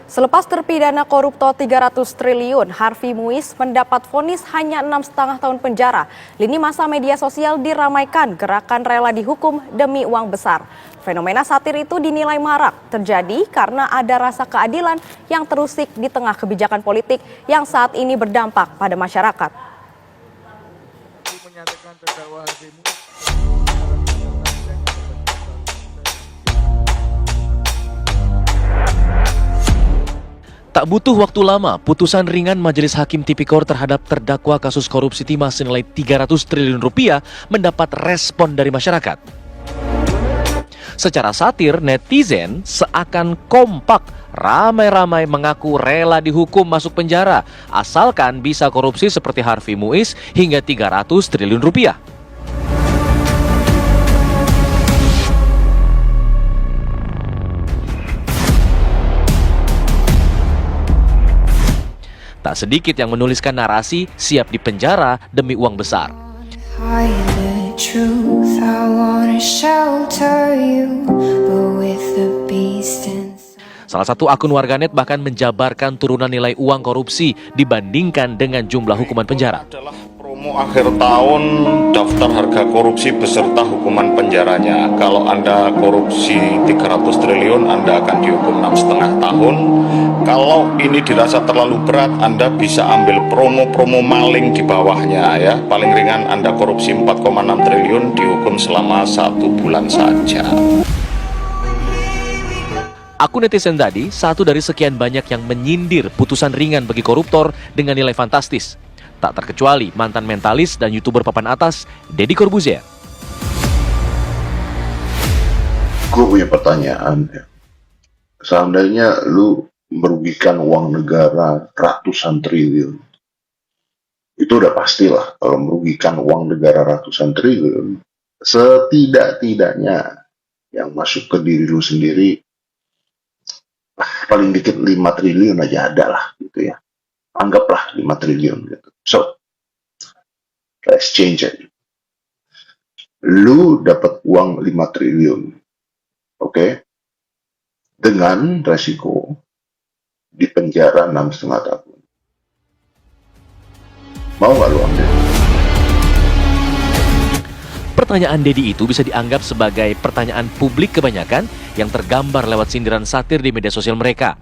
Selepas terpidana koruptor 300 triliun, Harvey Muiz mendapat vonis hanya 6,5 tahun penjara. Lini masa media sosial diramaikan gerakan rela dihukum demi uang besar. Fenomena satir itu dinilai marak terjadi karena ada rasa keadilan yang terusik di tengah kebijakan politik yang saat ini berdampak pada masyarakat. Tak butuh waktu lama, putusan ringan Majelis Hakim Tipikor terhadap terdakwa kasus korupsi timah senilai 300 triliun rupiah mendapat respon dari masyarakat. Secara satir, netizen seakan kompak ramai-ramai mengaku rela dihukum masuk penjara asalkan bisa korupsi seperti Harvey Muiz hingga 300 triliun rupiah. Tak sedikit yang menuliskan narasi siap dipenjara demi uang besar. Salah satu akun warganet bahkan menjabarkan turunan nilai uang korupsi dibandingkan dengan jumlah hukuman penjara. Promo akhir tahun daftar harga korupsi beserta hukuman penjaranya. Kalau Anda korupsi 300 triliun, Anda akan dihukum 6,5 tahun. Kalau ini dirasa terlalu berat, Anda bisa ambil promo-promo maling di bawahnya ya. Paling ringan Anda korupsi 4,6 triliun dihukum selama 1 bulan saja. Akun netizen tadi satu dari sekian banyak yang menyindir putusan ringan bagi koruptor dengan nilai fantastis. Tak terkecuali mantan mentalis dan YouTuber papan atas, Deddy Corbuzier. Gue punya pertanyaan ya. Seandainya lu merugikan uang negara ratusan triliun, itu udah pastilah kalau merugikan uang negara ratusan triliun, setidak-tidaknya yang masuk ke diri lu sendiri, paling dikit 5 triliun aja ada lah gitu ya. Anggaplah 5 triliun gitu. So, let's change it. Lu dapat uang 5 triliun, oke? Dengan resiko di penjara 6,5 tahun. Mau nggak lu ambil? Pertanyaan Deddy itu bisa dianggap sebagai pertanyaan publik kebanyakan yang tergambar lewat sindiran satir di media sosial mereka.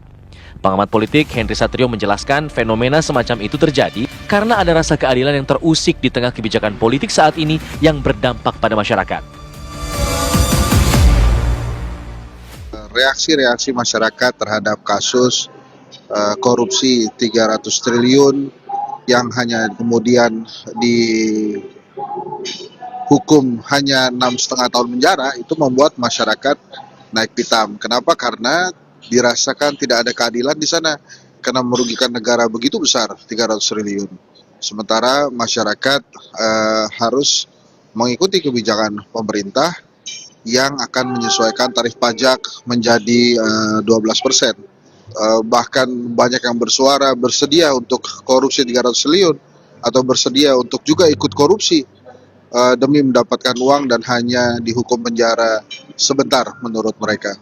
Pengamat politik Henry Satrio menjelaskan fenomena semacam itu terjadi karena ada rasa keadilan yang terusik di tengah kebijakan politik saat ini yang berdampak pada masyarakat. Reaksi-reaksi masyarakat terhadap kasus korupsi 300 triliun yang hanya kemudian dihukum hanya 6,5 tahun penjara itu membuat masyarakat naik pitam. Kenapa? Karena dirasakan tidak ada keadilan di sana karena merugikan negara begitu besar 300 triliun. Sementara masyarakat harus mengikuti kebijakan pemerintah yang akan menyesuaikan tarif pajak menjadi 12%. Bahkan banyak yang bersuara bersedia untuk korupsi 300 triliun atau bersedia untuk juga ikut korupsi demi mendapatkan uang dan hanya dihukum penjara sebentar menurut mereka.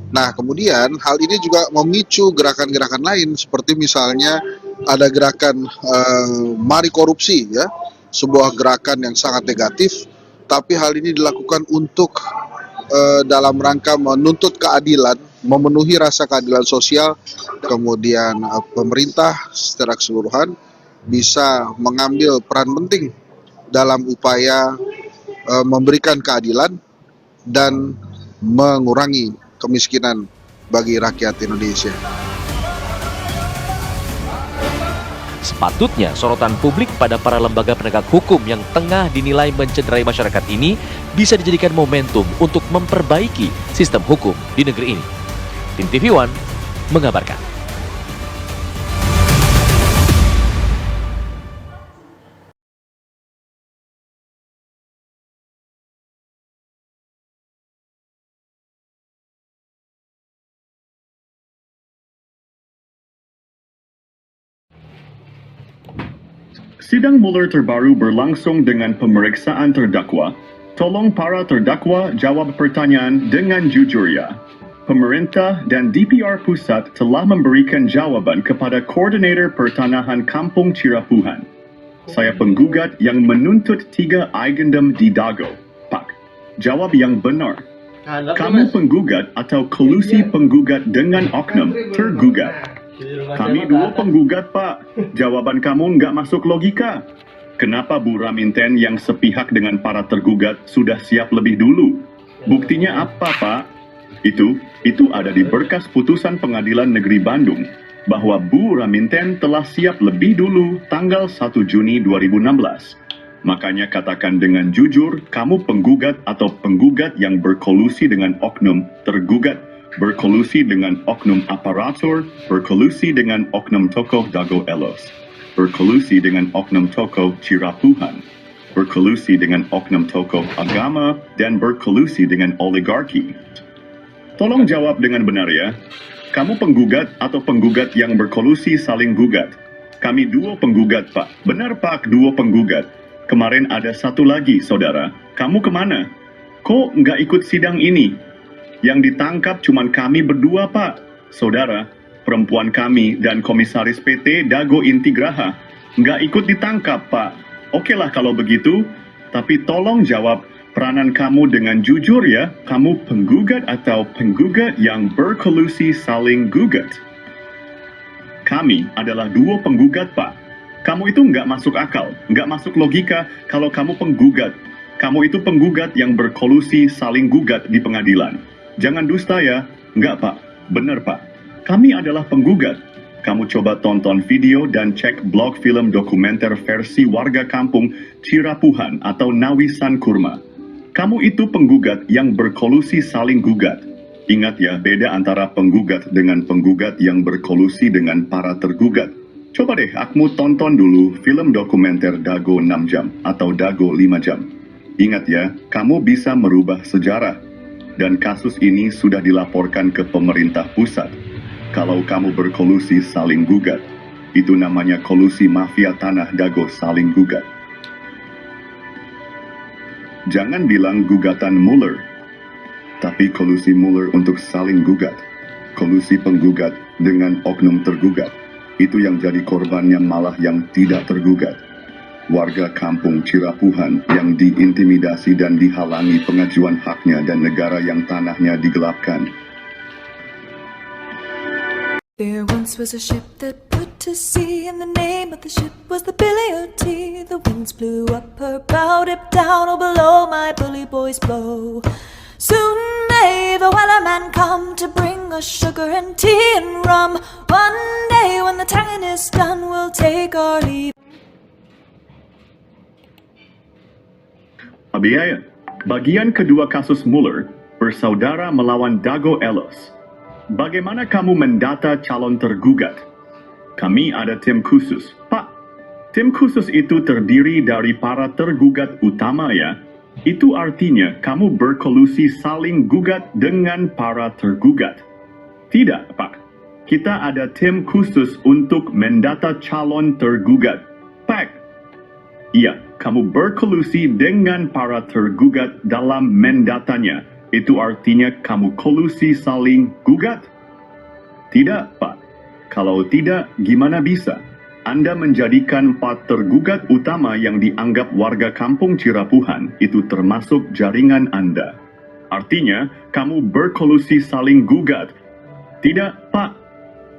Nah, kemudian hal ini juga memicu gerakan-gerakan lain seperti misalnya ada gerakan Mari Korupsi ya, sebuah gerakan yang sangat negatif, tapi hal ini dilakukan untuk dalam rangka menuntut keadilan, memenuhi rasa keadilan sosial, kemudian pemerintah secara keseluruhan bisa mengambil peran penting dalam upaya memberikan keadilan dan mengurangi kemiskinan bagi rakyat Indonesia. Sepatutnya sorotan publik pada para lembaga penegak hukum yang tengah dinilai mencederai masyarakat ini bisa dijadikan momentum untuk memperbaiki sistem hukum di negeri ini. Tim TV One mengabarkan. Sidang Mueller terbaru berlangsung dengan pemeriksaan terdakwa. Tolong para terdakwa jawab pertanyaan dengan jujur ya. pemerintah dan DPR Pusat telah memberikan jawaban kepada Koordinator Pertanahan Kampung Cirapuhan. Saya penggugat yang menuntut 3 agendum di Dago. Pak, jawab yang benar. Kamu penggugat atau kolusi penggugat dengan oknum tergugat? Kami 2 penggugat, Pak. Jawaban kamu nggak masuk logika. Kenapa Bu Raminten yang sepihak dengan para tergugat sudah siap lebih dulu? Buktinya apa, Pak? Itu ada di berkas putusan Pengadilan Negeri Bandung bahwa Bu Raminten telah siap lebih dulu tanggal 1 Juni 2016. Makanya katakan dengan jujur, kamu penggugat atau penggugat yang berkolusi dengan oknum tergugat, berkolusi dengan oknum aparatur, berkolusi dengan oknum tokoh Dago Elos, berkolusi dengan oknum tokoh Cirapuhan, berkolusi dengan oknum tokoh agama, dan berkolusi dengan oligarki. Tolong jawab dengan benar ya. Kamu penggugat atau penggugat yang berkolusi saling gugat? Kami 2 penggugat, Pak. Benar, Pak, 2 penggugat. Kemarin ada 1 lagi, saudara. Kamu kemana? Kok nggak ikut sidang ini? Yang ditangkap cuman kami berdua, Pak. Saudara, perempuan kami dan komisaris PT Dago Intigraha nggak ikut ditangkap, Pak. Oke lah kalau begitu, tapi tolong jawab peranan kamu dengan jujur ya. Kamu penggugat atau penggugat yang berkolusi saling gugat? Kami adalah 2 penggugat, Pak. Kamu itu nggak masuk akal, nggak masuk logika kalau kamu penggugat. Kamu itu penggugat yang berkolusi saling gugat di pengadilan. Jangan dusta ya. Nggak, Pak. Benar, Pak. Kami adalah penggugat. Kamu coba tonton video dan cek blog film dokumenter versi warga kampung Cirapuhan atau Nawisan Kurma. Kamu itu penggugat yang berkolusi saling gugat. Ingat ya, beda antara penggugat dengan penggugat yang berkolusi dengan para tergugat. Coba deh, akmu tonton dulu film dokumenter Dago 6 jam atau Dago 5 jam. Ingat ya, kamu bisa merubah sejarah. Dan kasus ini sudah dilaporkan ke pemerintah pusat. Kalau kamu berkolusi saling gugat, itu namanya kolusi mafia tanah Dago saling gugat. Jangan bilang gugatan Mueller, tapi kolusi Mueller untuk saling gugat. Kolusi penggugat dengan oknum tergugat. Itu yang jadi korbannya malah yang tidak tergugat. Warga kampung Cirapuhan yang diintimidasi dan dihalangi pengajuan haknya dan negara yang tanahnya digelapkan. There once was a ship that put to sea, and the name of the ship was the Billy O.T. The winds blew up her bow, dipped down, oh below my bully boys blow. Soon may the wellerman come to bring us sugar and tea and rum. One day when the tonguing is done, we'll take our leave. Abiaya, bagian kedua kasus Mueller, bersaudara melawan Dago Elos. Bagaimana kamu mendata calon tergugat? Kami ada tim khusus. Pak, tim khusus itu terdiri dari para tergugat utama ya. Itu artinya kamu berkolusi saling gugat dengan para tergugat. Tidak, Pak. Kita ada tim khusus untuk mendata calon tergugat. Pak. Iya, kamu berkolusi dengan para tergugat dalam mendatanya. Itu artinya kamu kolusi saling gugat? Tidak, Pak. Kalau tidak, gimana bisa? Anda menjadikan 4 tergugat utama yang dianggap warga kampung Cirapuhan itu termasuk jaringan Anda. Artinya, kamu berkolusi saling gugat. Tidak, Pak.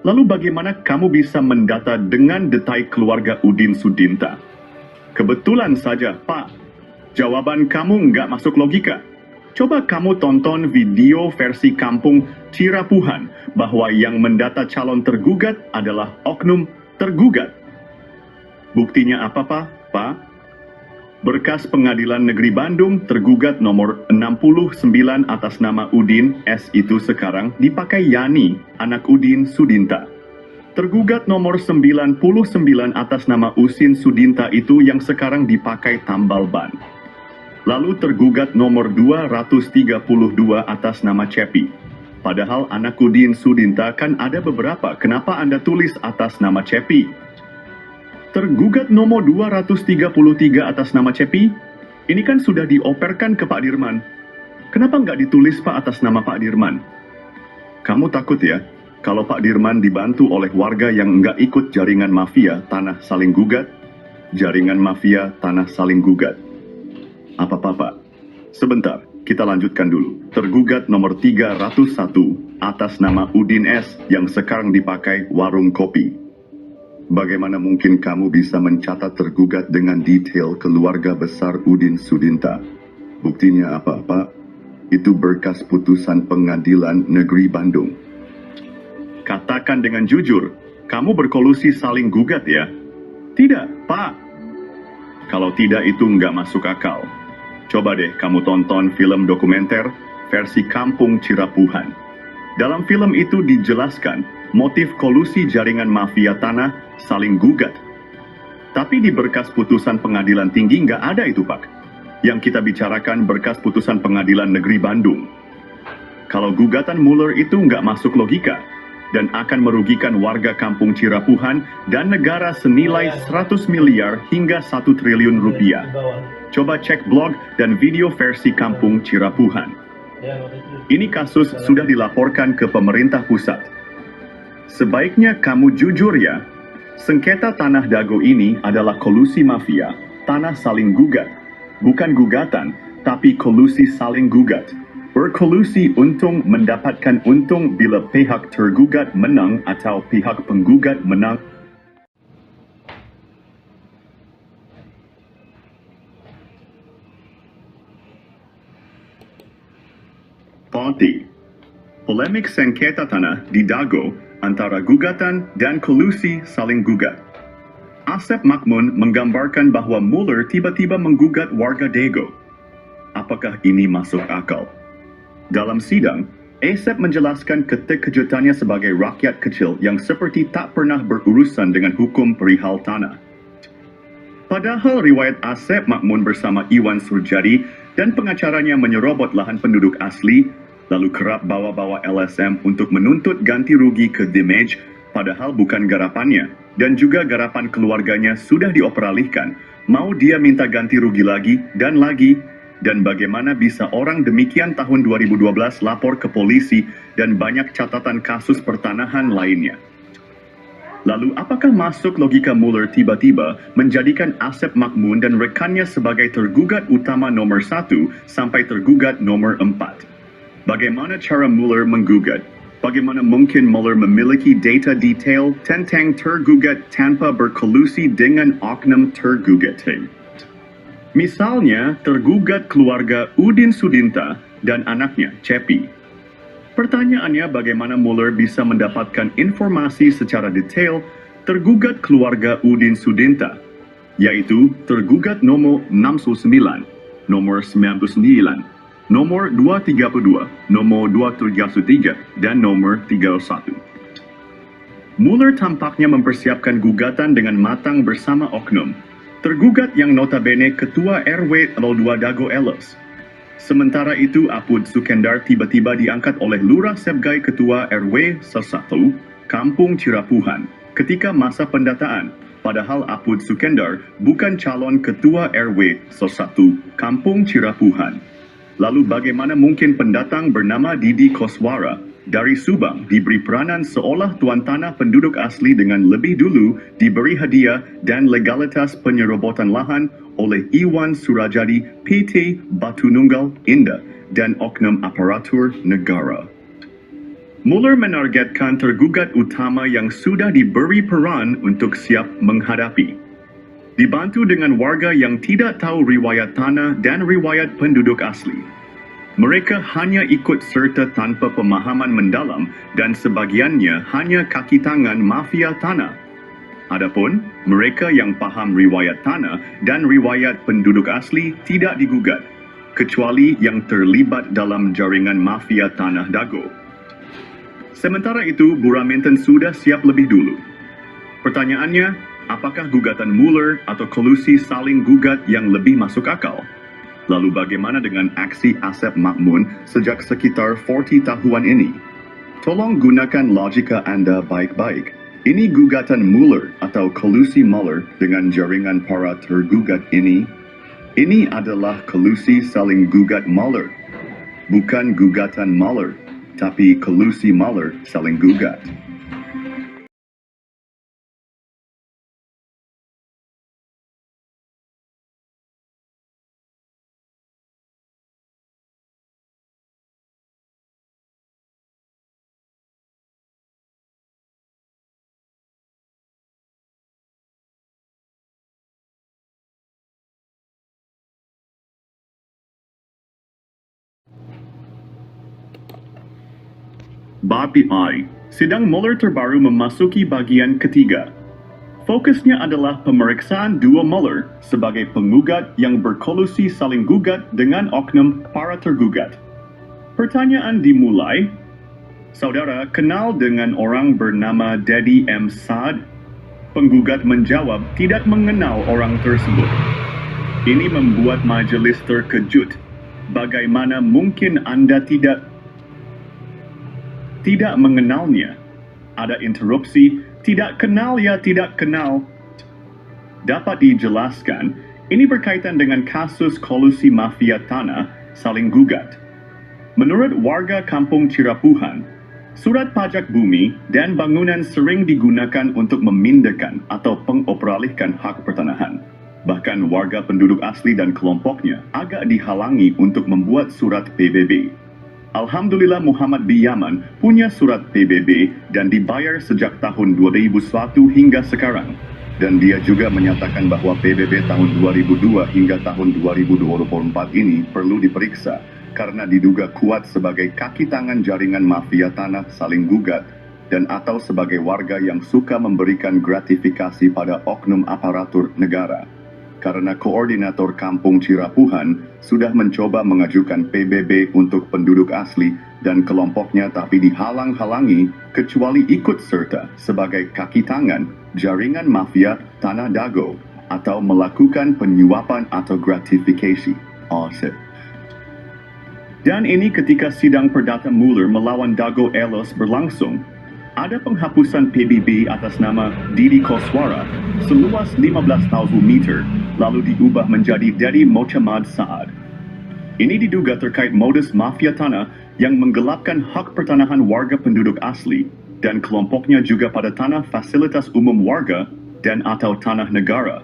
Lalu bagaimana kamu bisa mendata dengan detail keluarga Udin Sudinta? Kebetulan saja, Pak. Jawaban kamu nggak masuk logika. Coba kamu tonton video versi kampung Cirapuhan bahwa yang mendata calon tergugat adalah oknum tergugat. Buktinya apa, Pak? Berkas Pengadilan Negeri Bandung tergugat nomor 69 atas nama Udin S itu sekarang dipakai Yani, anak Udin Sudinta. Tergugat nomor 99 atas nama Usin Sudinta itu yang sekarang dipakai tambal ban. Lalu tergugat nomor 232 atas nama Cepi. Padahal anak Udin Sudinta kan ada beberapa, kenapa Anda tulis atas nama Cepi? Tergugat nomor 233 atas nama Cepi, ini kan sudah dioperkan ke Pak Dirman. Kenapa nggak ditulis Pak atas nama Pak Dirman? Kamu takut ya, kalau Pak Dirman dibantu oleh warga yang nggak ikut jaringan mafia tanah saling gugat? Jaringan mafia tanah saling gugat. Apa-apa? Sebentar, kita lanjutkan dulu. Tergugat nomor 301 atas nama Udin S yang sekarang dipakai warung kopi. Bagaimana mungkin kamu bisa mencatat tergugat dengan detail keluarga besar Udin Sudinta? Buktinya apa, Pak? Itu berkas putusan Pengadilan Negeri Bandung. Katakan dengan jujur, kamu berkolusi saling gugat ya? Tidak, Pak. Kalau tidak itu nggak masuk akal. Coba deh kamu tonton film dokumenter versi Kampung Cirapuhan. Dalam film itu dijelaskan motif kolusi jaringan mafia tanah saling gugat. Tapi di berkas putusan Pengadilan Tinggi nggak ada itu, Pak. Yang kita bicarakan berkas putusan Pengadilan Negeri Bandung. Kalau gugatan Mueller itu nggak masuk logika dan akan merugikan warga Kampung Cirapuhan dan negara senilai 100 miliar hingga 1 triliun rupiah. Coba cek blog dan video versi Kampung Cirapuhan. Ini kasus sudah dilaporkan ke pemerintah pusat. Sebaiknya kamu jujur ya, sengketa tanah Dago ini adalah kolusi mafia, tanah saling gugat. Bukan gugatan, tapi kolusi saling gugat. Berkolusi untung mendapatkan untung bila pihak tergugat menang atau pihak penggugat menang. Ponti. Polemik sengketa tanah di Dago antara gugatan dan kolusi saling gugat. Asep Makmun menggambarkan bahwa Mueller tiba-tiba menggugat warga Dago. Apakah ini masuk akal? Dalam sidang, Asep menjelaskan keterkejutannya sebagai rakyat kecil yang seperti tak pernah berurusan dengan hukum perihal tanah. Padahal riwayat Asep Makmun bersama Iwan Surjadi dan pengacaranya menyerobot lahan penduduk asli, lalu kerap bawa-bawa LSM untuk menuntut ganti rugi ke damage, padahal bukan garapannya, dan juga garapan keluarganya sudah dioperalihkan. Mau dia minta ganti rugi lagi dan lagi, dan bagaimana bisa orang demikian tahun 2012 lapor ke polisi dan banyak catatan kasus pertanahan lainnya. Lalu apakah masuk logika Mueller tiba-tiba menjadikan Asep Makmun dan rekannya sebagai tergugat utama nomor 1 sampai tergugat nomor 4? Bagaimana cara Mueller menggugat? Bagaimana mungkin Mueller memiliki data detail tentang tergugat tanpa berkolusi dengan oknum tergugat? Misalnya, tergugat keluarga Udin Sudinta dan anaknya, Cepi. Pertanyaannya bagaimana Mueller bisa mendapatkan informasi secara detail tergugat keluarga Udin Sudinta, yaitu tergugat nomor 69, nomor 99, nomor 232, nomor 233, dan nomor 31. Mueller tampaknya mempersiapkan gugatan dengan matang bersama oknum. Tergugat yang notabene Ketua RW 02 Dago Elos. Sementara itu Apud Sukendar tiba-tiba diangkat oleh Lurah Sebgai Ketua RW 1 Kampung Cirapuhan ketika masa pendataan. Padahal Apud Sukendar bukan calon Ketua RW 1 Kampung Cirapuhan. Lalu bagaimana mungkin pendatang bernama Didi Koswara dari Subang diberi peranan seolah tuan tanah penduduk asli dengan lebih dulu diberi hadiah dan legalitas penyerobotan lahan oleh Iwan Surajadi PT Batu Nunggal Indah dan oknum aparatur negara. Mueller menargetkan tergugat utama yang sudah diberi peran untuk siap menghadapi. Dibantu dengan warga yang tidak tahu riwayat tanah dan riwayat penduduk asli. Mereka hanya ikut serta tanpa pemahaman mendalam dan sebagiannya hanya kaki tangan mafia tanah. Adapun mereka yang paham riwayat tanah dan riwayat penduduk asli tidak digugat, kecuali yang terlibat dalam jaringan mafia tanah Dago. Sementara itu, Buraminten sudah siap lebih dulu. Pertanyaannya, apakah gugatan Mueller atau kolusi saling gugat yang lebih masuk akal? Lalu bagaimana dengan aksi Asep Makmun sejak sekitar 40 tahun ini? Tolong gunakan logika Anda baik-baik. Ini gugatan Mueller atau kolusi Mueller dengan jaringan para tergugat ini. Ini adalah kolusi saling gugat Mueller, bukan gugatan Mueller. tapi kolusi Mueller saling gugat. Bab I, sidang Mueller terbaru memasuki bagian ketiga. Fokusnya adalah pemeriksaan dua Mueller sebagai penggugat yang berkolusi saling gugat dengan oknum para tergugat. Pertanyaan dimulai, saudara kenal dengan orang bernama Daddy M. Saad? Penggugat menjawab tidak mengenal orang tersebut. Ini membuat majelis terkejut. Bagaimana mungkin Anda tidak mengenalnya? Ada interupsi, tidak kenal ya tidak kenal. Dapat dijelaskan, ini berkaitan dengan kasus kolusi mafia tanah saling gugat. Menurut warga kampung Cirapuhan, surat pajak bumi dan bangunan sering digunakan untuk memindahkan atau pengoperalihkan hak pertanahan. Bahkan warga penduduk asli dan kelompoknya agak dihalangi untuk membuat surat PBB. Alhamdulillah Muhammad bin Yaman punya surat PBB dan dibayar sejak tahun 2001 hingga sekarang. Dan dia juga menyatakan bahwa PBB tahun 2002 hingga tahun 2024 ini perlu diperiksa karena diduga kuat sebagai kaki tangan jaringan mafia tanah saling gugat dan atau sebagai warga yang suka memberikan gratifikasi pada oknum aparatur negara. Karena koordinator kampung Cirapuhan sudah mencoba mengajukan PBB untuk penduduk asli dan kelompoknya tapi dihalang-halangi kecuali ikut serta sebagai kaki tangan jaringan mafia Tanah Dago atau melakukan penyuapan atau gratifikasi. Dan ini ketika sidang perdata Mueller melawan Dago Elos berlangsung. Ada penghapusan PBB atas nama Didi Koswara seluas 15,000 meter lalu diubah menjadi Daddy Mohamad Saad. Ini diduga terkait modus mafia tanah yang menggelapkan hak pertanahan warga penduduk asli dan kelompoknya juga pada tanah fasilitas umum warga dan atau tanah negara.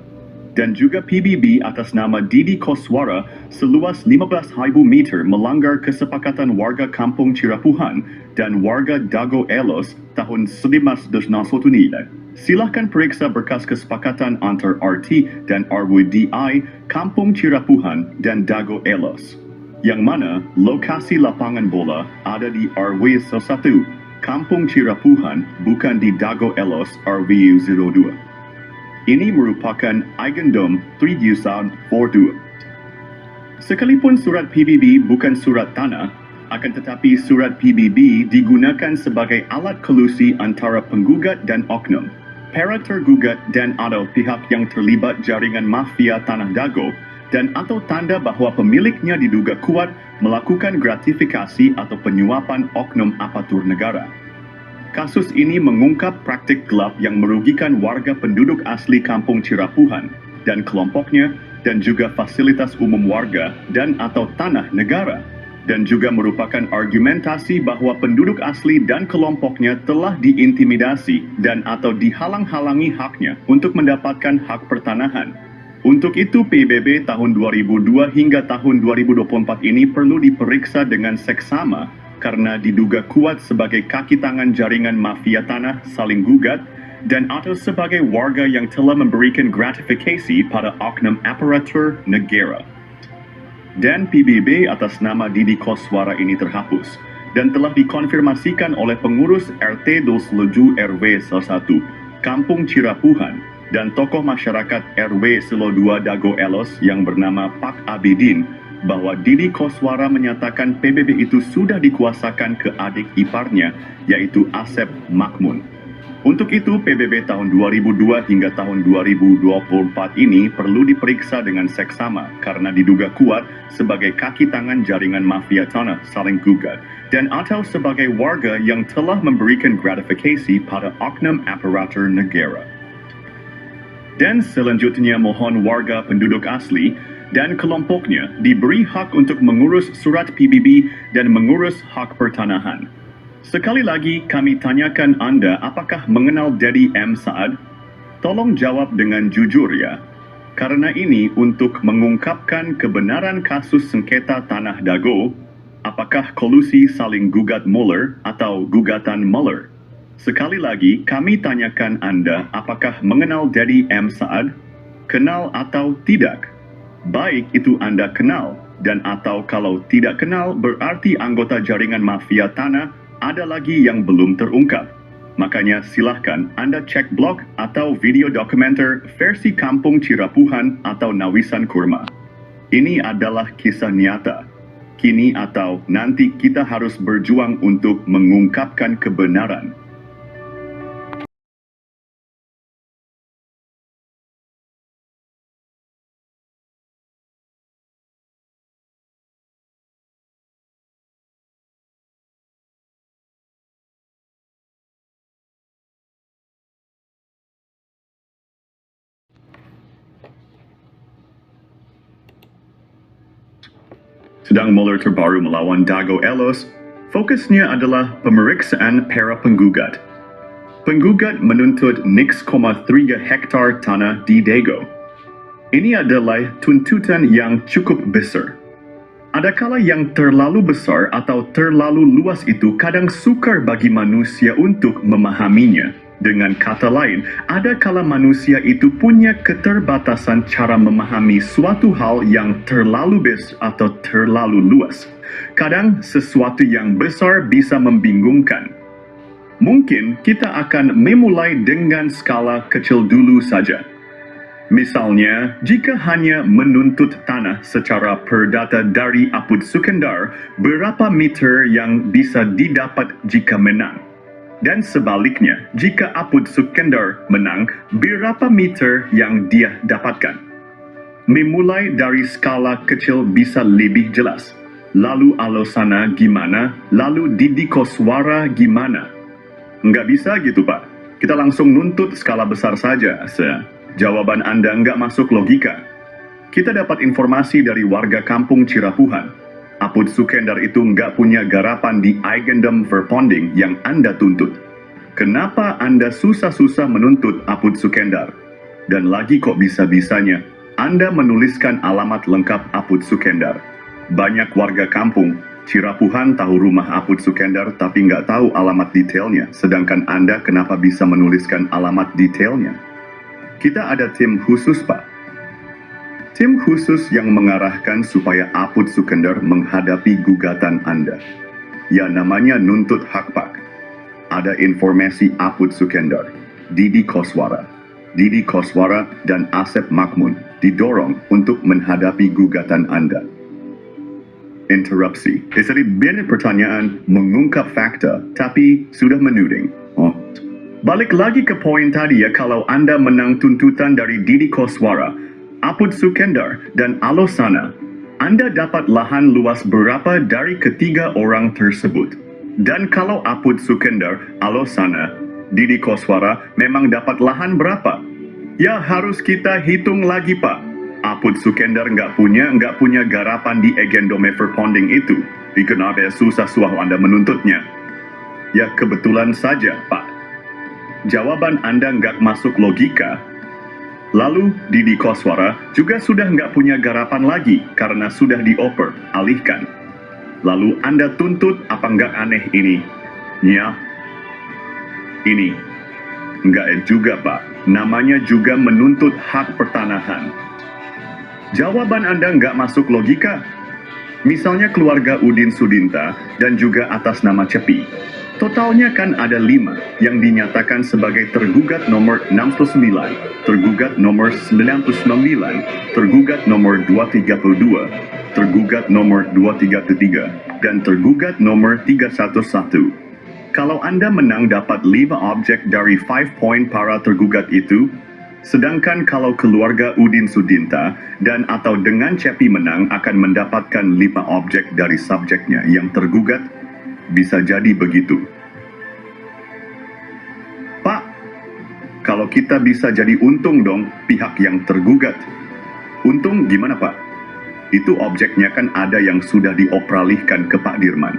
Dan juga PBB atas nama Didi Koswara seluas 15,000 meter melanggar kesepakatan warga kampung Cirapuhan dan warga Dago Elos tahun 1991 nilai. Silahkan periksa berkas kesepakatan antar RT dan RWDI Kampung Cirapuhan dan Dago Elos, yang mana lokasi lapangan bola ada di RW 1 Kampung Cirapuhan bukan di Dago Elos RW 02. Ini merupakan Eigendom 3042. Sekalipun surat PBB bukan surat tanah, akan tetapi surat PBB digunakan sebagai alat kolusi antara penggugat dan oknum, para tergugat dan atau pihak yang terlibat jaringan mafia Tanah Dago dan atau tanda bahwa pemiliknya diduga kuat melakukan gratifikasi atau penyuapan oknum aparatur negara. Kasus ini mengungkap praktik gelap yang merugikan warga penduduk asli kampung Cirapuhan dan kelompoknya dan juga fasilitas umum warga dan atau tanah negara dan juga merupakan argumentasi bahwa penduduk asli dan kelompoknya telah diintimidasi dan atau dihalang-halangi haknya untuk mendapatkan hak pertanahan. Untuk itu PBB tahun 2002 hingga tahun 2024 ini perlu diperiksa dengan seksama karena diduga kuat sebagai kaki tangan jaringan mafia tanah saling gugat dan atau sebagai warga yang telah memberikan gratifikasi pada oknum aparatur negara. Dan PBB atas nama Didi Koswara ini terhapus dan telah dikonfirmasikan oleh pengurus RT 27 RW 1 Kampung Cirapuhan dan tokoh masyarakat RW 2 Dago Elos yang bernama Pak Abidin bahwa Didi Koswara menyatakan PBB itu sudah dikuasakan ke adik iparnya, yaitu Asep Makmun. Untuk itu, PBB tahun 2002 hingga tahun 2024 ini perlu diperiksa dengan seksama karena diduga kuat sebagai kaki tangan jaringan mafia tanah saling gugat dan atau sebagai warga yang telah memberikan gratifikasi pada oknum aparatur negara. Dan selanjutnya mohon warga penduduk asli dan kelompoknya diberi hak untuk mengurus surat PBB dan mengurus hak pertanahan. Sekali lagi kami tanyakan Anda apakah mengenal Dedi M. Saad? Tolong jawab dengan jujur ya. Karena ini untuk mengungkapkan kebenaran kasus sengketa Tanah Dago, apakah kolusi saling gugat Mueller atau gugatan Mueller? Sekali lagi kami tanyakan Anda apakah mengenal Dedi M. Saad? Kenal atau tidak? Baik itu Anda kenal dan atau kalau tidak kenal berarti anggota jaringan mafia tanah ada lagi yang belum terungkap. Makanya silahkan Anda cek blog atau video dokumenter versi Kampung Cirapuhan atau Nawisan Kurma. Ini adalah kisah nyata. Kini atau nanti kita harus berjuang untuk mengungkapkan kebenaran. Sedang Mueller terbaru melawan Dago Elos, fokusnya adalah pemeriksaan para penggugat. Penggugat menuntut 0,3 hektar tanah di Dago. Ini adalah tuntutan yang cukup besar. Adakala yang terlalu besar atau terlalu luas itu kadang sukar bagi manusia untuk memahaminya. Dengan kata lain, adakala manusia itu punya keterbatasan cara memahami suatu hal yang terlalu besar atau terlalu luas. Kadang sesuatu yang besar bisa membingungkan. Mungkin kita akan memulai dengan skala kecil dulu saja. Misalnya, jika hanya menuntut tanah secara perdata dari Apud Sukendar, berapa meter yang bisa didapat jika menang? Dan sebaliknya, jika Apud Sukendar menang, berapa meter yang dia dapatkan? Memulai dari skala kecil bisa lebih jelas. Lalu Alosana gimana? Lalu Didi Koswara gimana? Nggak bisa gitu Pak. Kita langsung nuntut skala besar saja. Jawaban Anda nggak masuk logika. Kita dapat informasi dari warga kampung Cirapuhan. Apud Sukendar itu nggak punya garapan di Eigendom Verponding yang Anda tuntut. Kenapa Anda susah-susah menuntut Apud Sukendar? Dan lagi kok bisa-bisanya Anda menuliskan alamat lengkap Apud Sukendar. Banyak warga kampung Cirapuhan tahu rumah Apud Sukendar tapi nggak tahu alamat detailnya. Sedangkan Anda kenapa bisa menuliskan alamat detailnya? Kita ada tim khusus Pak. Tim khusus yang mengarahkan supaya Apud Sukendar menghadapi gugatan Anda. Ya namanya nuntut hak Pak. Ada informasi Apud Sukendar, Didi Koswara, dan Asep Makmun didorong untuk menghadapi gugatan Anda. Interupsi. Jadi banyak pertanyaan mengungkap fakta tapi sudah menuding. Balik lagi ke poin tadi ya, kalau Anda menang tuntutan dari Didi Koswara, Apud Sukendar, dan Alosana, Anda dapat lahan luas berapa dari ketiga orang tersebut? Dan kalau Apud Sukendar, Alosana, Didi Koswara memang dapat lahan berapa? Ya harus kita hitung lagi Pak. Apud Sukendar nggak punya garapan di Eigendom Verponding itu. Kenapa susah-susah Anda menuntutnya? Ya kebetulan saja Pak. Jawaban Anda nggak masuk logika. Lalu Didi Koswara juga sudah nggak punya garapan lagi karena sudah dioper, alihkan. Lalu Anda tuntut apa nggak aneh ini? Ya, ini. Nggak juga Pak, namanya juga menuntut hak pertanahan. Jawaban Anda nggak masuk logika. Misalnya keluarga Udin Sudinta dan juga atas nama Cepi. Totalnya kan ada 5 yang dinyatakan sebagai tergugat nomor 69, tergugat nomor 99, tergugat nomor 232, tergugat nomor 233, dan tergugat nomor 311. Kalau Anda menang dapat 5 objek dari 5 poin para tergugat itu, sedangkan kalau keluarga Udin Sudinta dan atau dengan Cepi menang akan mendapatkan 5 objek dari subjeknya yang tergugat. Bisa jadi begitu. Pak, kalau kita bisa jadi untung dong pihak yang tergugat. Untung gimana Pak? Itu objeknya kan ada yang sudah dioperalihkan ke Pak Dirman.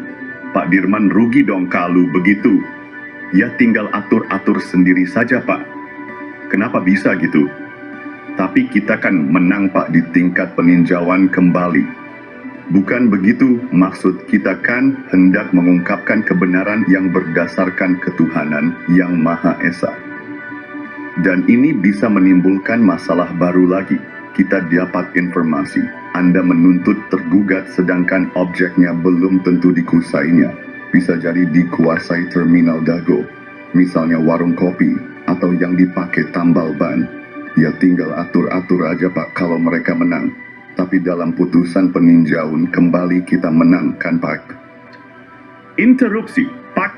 Pak Dirman rugi dong kalau begitu. Ya tinggal atur-atur sendiri saja Pak. Kenapa bisa gitu? Tapi kita kan menang Pak di tingkat peninjauan kembali. Bukan begitu, maksud kita kan hendak mengungkapkan kebenaran yang berdasarkan ketuhanan yang Maha Esa. Dan ini bisa menimbulkan masalah baru lagi. Kita dapat informasi, Anda menuntut tergugat sedangkan objeknya belum tentu dikuasainya. Bisa jadi dikuasai terminal Dago, misalnya warung kopi, atau yang dipakai tambal ban. Ya tinggal atur-atur aja Pak kalau mereka menang. Tapi dalam putusan peninjauan kembali kita menang kan Pak? Interupsi, Pak.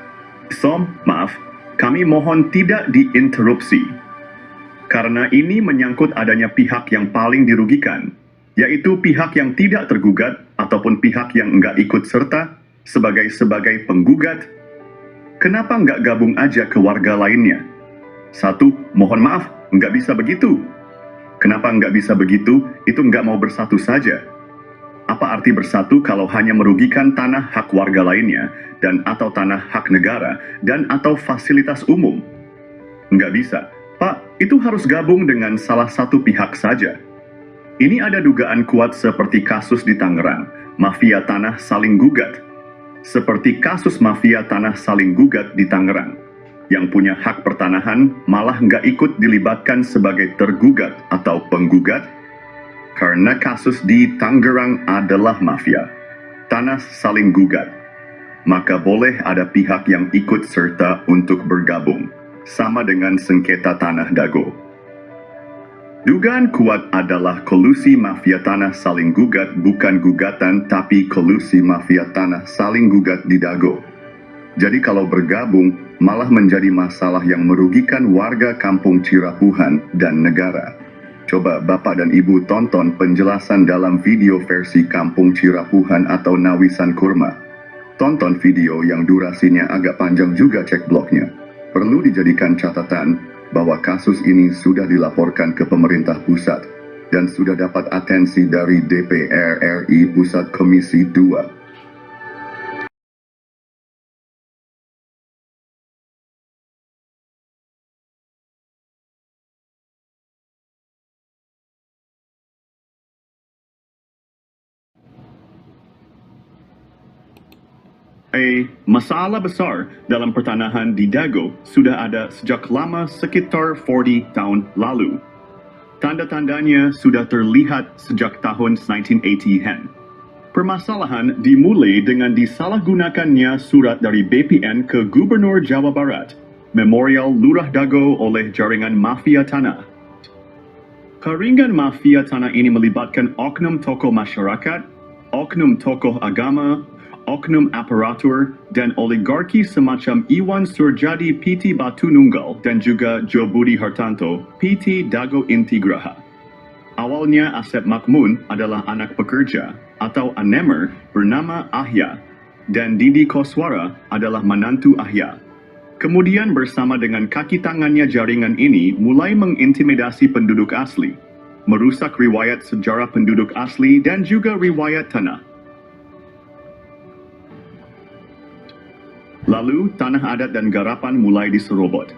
Maaf, kami mohon tidak diinterupsi. Karena ini menyangkut adanya pihak yang paling dirugikan, yaitu pihak yang tidak tergugat ataupun pihak yang enggak ikut serta sebagai penggugat. Kenapa enggak gabung aja ke warga lainnya? Satu, mohon maaf, enggak bisa begitu. Kenapa enggak bisa begitu? Itu enggak mau bersatu saja. Apa arti bersatu kalau hanya merugikan tanah hak warga lainnya dan atau tanah hak negara dan atau fasilitas umum? Enggak bisa. Pak, itu harus gabung dengan salah satu pihak saja. Ini ada dugaan kuat seperti kasus di Tangerang, mafia tanah saling gugat. Seperti kasus mafia tanah saling gugat di Tangerang. Yang punya hak pertanahan malah nggak ikut dilibatkan sebagai tergugat atau penggugat. Karena kasus di Tangerang adalah mafia. Tanah saling gugat. Maka boleh ada pihak yang ikut serta untuk bergabung. Sama dengan sengketa tanah Dago. Dugaan kuat adalah kolusi mafia tanah saling gugat bukan gugatan tapi kolusi mafia tanah saling gugat di Dago. Jadi kalau bergabung malah menjadi masalah yang merugikan warga kampung Cirapuhan dan negara. Coba Bapak dan Ibu tonton penjelasan dalam video versi Kampung Cirapuhan atau Nawisan Kurma. Tonton video yang durasinya agak panjang juga cek blognya. Perlu dijadikan catatan bahwa kasus ini sudah dilaporkan ke pemerintah pusat dan sudah dapat atensi dari DPR RI Pusat Komisi 2. Masalah besar dalam pertanahan di Dago sudah ada sejak lama sekitar 40 tahun lalu. Tanda-tandanya sudah terlihat sejak tahun 1980-an. Permasalahan dimulai dengan disalahgunakannya surat dari BPN ke Gubernur Jawa Barat, Memorial Lurah Dago oleh jaringan mafia tanah. Jaringan mafia tanah ini melibatkan oknum tokoh masyarakat, oknum tokoh agama, oknum aparatur, dan oligarki semacam Iwan Surjadi PT Batu Nunggal dan juga Jo Budi Hartanto PT Dago Intigraha. Awalnya Asep Makmun adalah anak pekerja atau anemer bernama Ahya dan Didi Koswara adalah menantu Ahya. Kemudian bersama dengan kaki tangannya jaringan ini mulai mengintimidasi penduduk asli, merusak riwayat sejarah penduduk asli dan juga riwayat tanah. Lalu, tanah adat dan garapan mulai diserobot.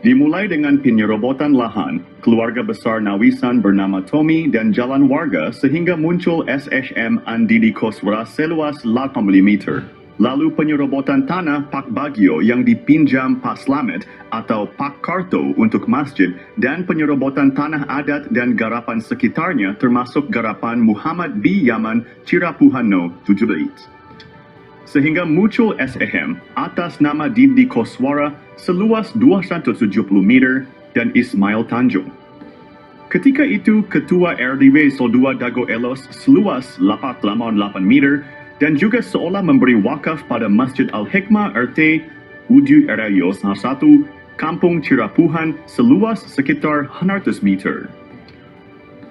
Dimulai dengan penyerobotan lahan, keluarga besar Nawisan bernama Tommy dan jalan warga sehingga muncul SSM Andidi Koswara seluas 8 meter. Lalu penyerobotan tanah Pak Bagio yang dipinjam Pak Slamet atau Pak Karto untuk masjid dan penyerobotan tanah adat dan garapan sekitarnya termasuk garapan Muhammad B. Yaman Cirapuhano 17. Sehingga muncul SEM atas nama Didi Koswara seluas 270 meter dan Ismail Tanjung. Ketika itu Ketua RDW 02 Dago Elos seluas 88 meter dan juga seolah memberi wakaf pada Masjid Al-Hikmah RT Uju Erayos 1 Kampung Cirapuhan seluas sekitar 100 meter.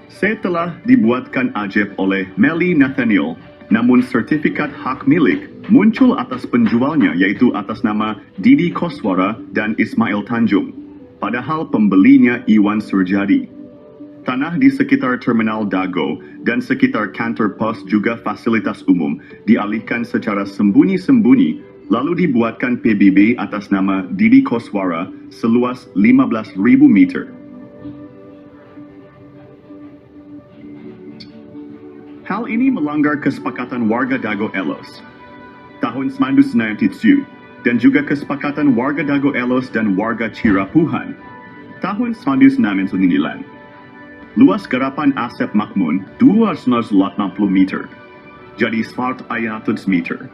Setelah dibuatkan ajab oleh Meli Nathaniel, namun sertifikat hak milik muncul atas penjualnya yaitu atas nama Didi Koswara dan Ismail Tanjung, padahal pembelinya Iwan Surjadi. Tanah di sekitar Terminal Dago dan sekitar kantor pos juga fasilitas umum dialihkan secara sembunyi-sembunyi lalu dibuatkan PBB atas nama Didi Koswara seluas 15.000 meter. Hal ini melanggar kesepakatan warga Dago Elos tahun 1997 dan juga kesepakatan warga Dago Elos dan warga Cirapuhan tahun 1999. Luas garapan Asep Makmun 280 meter, jadi 100 meter.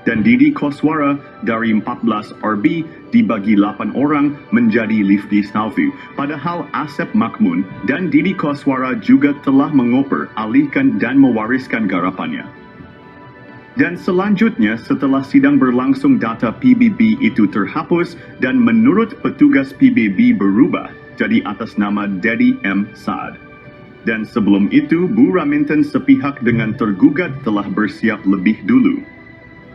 Dan Didi Koswara dari 14 RB dibagi 8 orang menjadi Lifty Snalview. Padahal Asep Makmun dan Didi Koswara juga telah mengoper, alihkan dan mewariskan garapannya. Dan selanjutnya setelah sidang berlangsung data PBB itu terhapus dan menurut petugas PBB berubah jadi atas nama Dedi M. Saad. Dan sebelum itu, Bu Raminten sepihak dengan tergugat telah bersiap lebih dulu.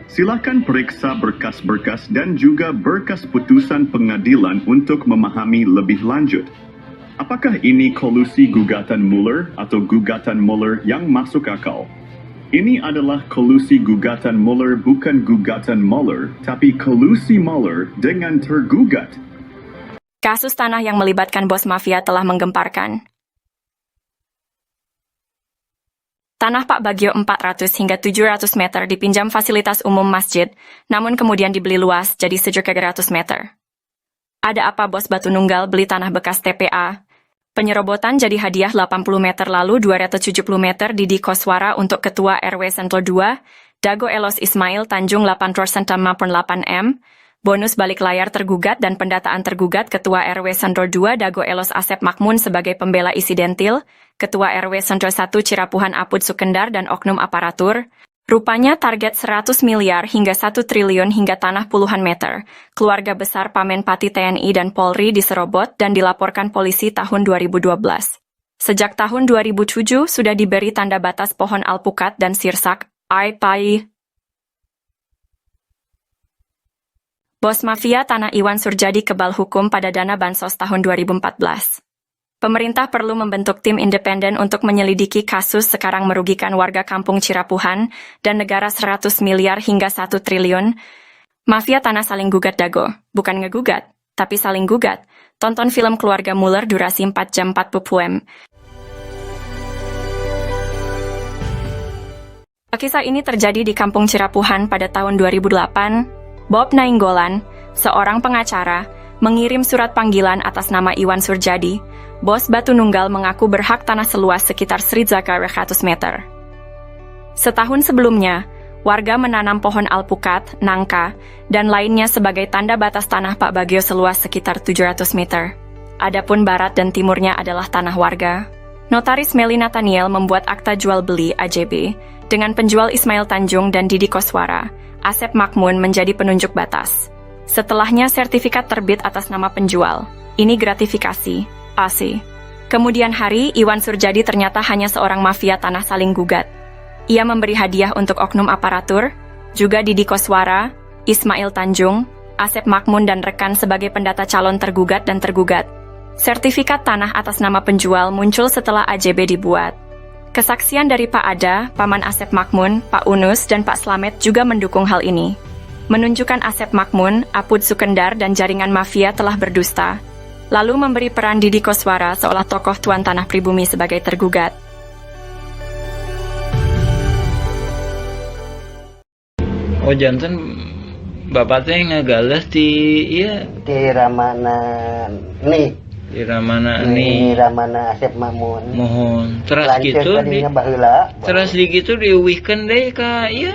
Silakan periksa berkas-berkas dan juga berkas putusan pengadilan untuk memahami lebih lanjut. Apakah ini kolusi gugatan Mueller atau gugatan Mueller yang masuk akal? Ini adalah kolusi gugatan Mueller, bukan gugatan Mueller, tapi kolusi Mueller dengan tergugat. Kasus tanah yang melibatkan bos mafia telah menggemparkan. Tanah Pak Bagio 400 hingga 700 meter dipinjam fasilitas umum masjid, namun kemudian dibeli luas jadi 700 meter. Ada apa bos Batu Nunggal beli tanah bekas TPA? Penyerobotan jadi hadiah 80 meter lalu 270 meter Didi Koswara untuk Ketua RW Sentul 2, Dago Elos Ismail Tanjung 8% maupun 8M, bonus balik layar tergugat dan pendataan tergugat Ketua RW Sentul 2 Dago Elos Asep Makmun sebagai pembela isidentil, Ketua RW Sentul 1 Cirapuhan Apud Sukendar dan oknum aparatur. Rupanya target 100 miliar hingga 1 triliun hingga tanah puluhan meter. Keluarga besar Pamenpati TNI dan Polri diserobot dan dilaporkan polisi tahun 2012. Sejak tahun 2007 sudah diberi tanda batas pohon alpukat dan sirsak, AIPAI. Bos mafia tanah Iwan Surjadi kebal hukum pada dana bansos tahun 2014. Pemerintah perlu membentuk tim independen untuk menyelidiki kasus sekarang merugikan warga kampung Cirapuhan dan negara 100 miliar hingga 1 triliun. Mafia tanah saling gugat Dago, bukan ngegugat, tapi saling gugat. Tonton film Keluarga Mueller durasi 4 jam 40 m. Kisah ini terjadi di kampung Cirapuhan pada tahun 2008. Bob Nainggolan, seorang pengacara, mengirim surat panggilan atas nama Iwan Surjadi. Bos Batu Nunggal mengaku berhak tanah seluas sekitar 100 meter. Setahun sebelumnya, warga menanam pohon alpukat, nangka, dan lainnya sebagai tanda batas tanah Pak Bagio seluas sekitar 700 meter. Adapun barat dan timurnya adalah tanah warga. Notaris Meli Nathaniel membuat akta jual beli AJB dengan penjual Ismail Tanjung dan Didi Koswara. Asep Makmun menjadi penunjuk batas. Setelahnya sertifikat terbit atas nama penjual. Ini gratifikasi, AC. Kemudian hari, Iwan Surjadi ternyata hanya seorang mafia tanah saling gugat. Ia memberi hadiah untuk oknum aparatur, juga Didi Koswara, Ismail Tanjung, Asep Makmun dan rekan sebagai pendata calon tergugat dan tergugat. Sertifikat tanah atas nama penjual muncul setelah AJB dibuat. Kesaksian dari Pak Ada, Paman Asep Makmun, Pak Unus, dan Pak Slamet juga mendukung hal ini. Menunjukkan Asep Makmun, Apud Sukendar, dan jaringan mafia telah berdusta. Lalu memberi peran Didi Koswara seolah tokoh tuan tanah pribumi sebagai tergugat. Oh jantan, bapak teh ngegales di iya di Ramana nih. Di Ramana nih. Di Ramana Asep Makmun. Mohon. Terus Lanjut gitu di baheula. terus di gitu diuwihkeun deui ka ieu.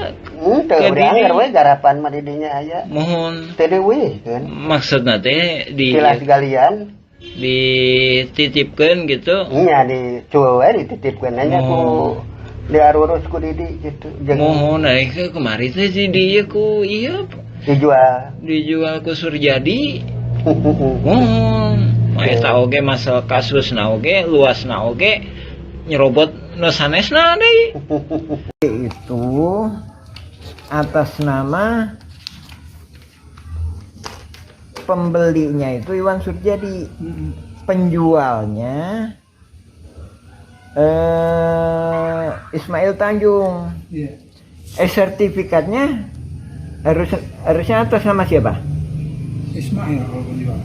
Teu anggar we garapan mah di dinya aya. Mohon. Teu diuwihkeun. Maksudna teh di Tilas galian dititipkeun gitu. Nya dicuwe we dititipkeun nya ku diarurus ku Didi gitu. Mohon aing kemari teh di dieu ku ieu dijual ku Surjadi. Mohon. Eta oge masalah kasusna oge, luasna oge nyerobot nu sanesna deui. Itu atas nama pembelinya itu Iwan Surjadi, penjualnya Ismail Tanjung. Sertifikatnya harusnya atas nama siapa? Ismail kalau penjual.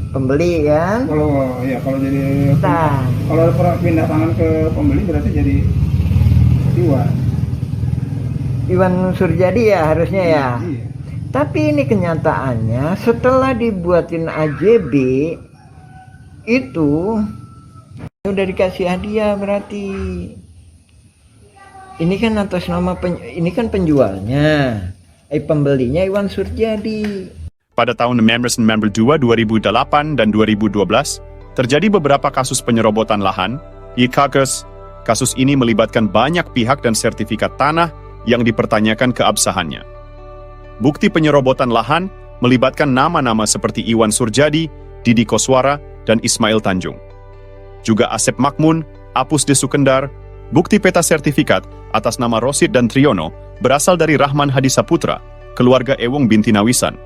Pembeli kan? Kalau jadi kalau pindah tangan ke pembeli berarti jadi Iwan Surjadi ya harusnya ya. Iya. Tapi ini kenyataannya setelah dibuatin AJB itu udah dikasih hadiah berarti. Ini kan atas nama ini kan penjualnya. Pembelinya Iwan Surjadi. Pada tahun 1992, 2008, dan 2012, terjadi beberapa kasus penyerobotan lahan. Kasus ini melibatkan banyak pihak dan sertifikat tanah yang dipertanyakan keabsahannya. Bukti penyerobotan lahan melibatkan nama-nama seperti Iwan Surjadi, Didi Koswara, dan Ismail Tanjung. Juga Asep Makmun, Apus de Sukendar. Bukti peta sertifikat atas nama Rosid dan Triono berasal dari Rahman Hadi Saputra, keluarga Ewong binti Nawisan.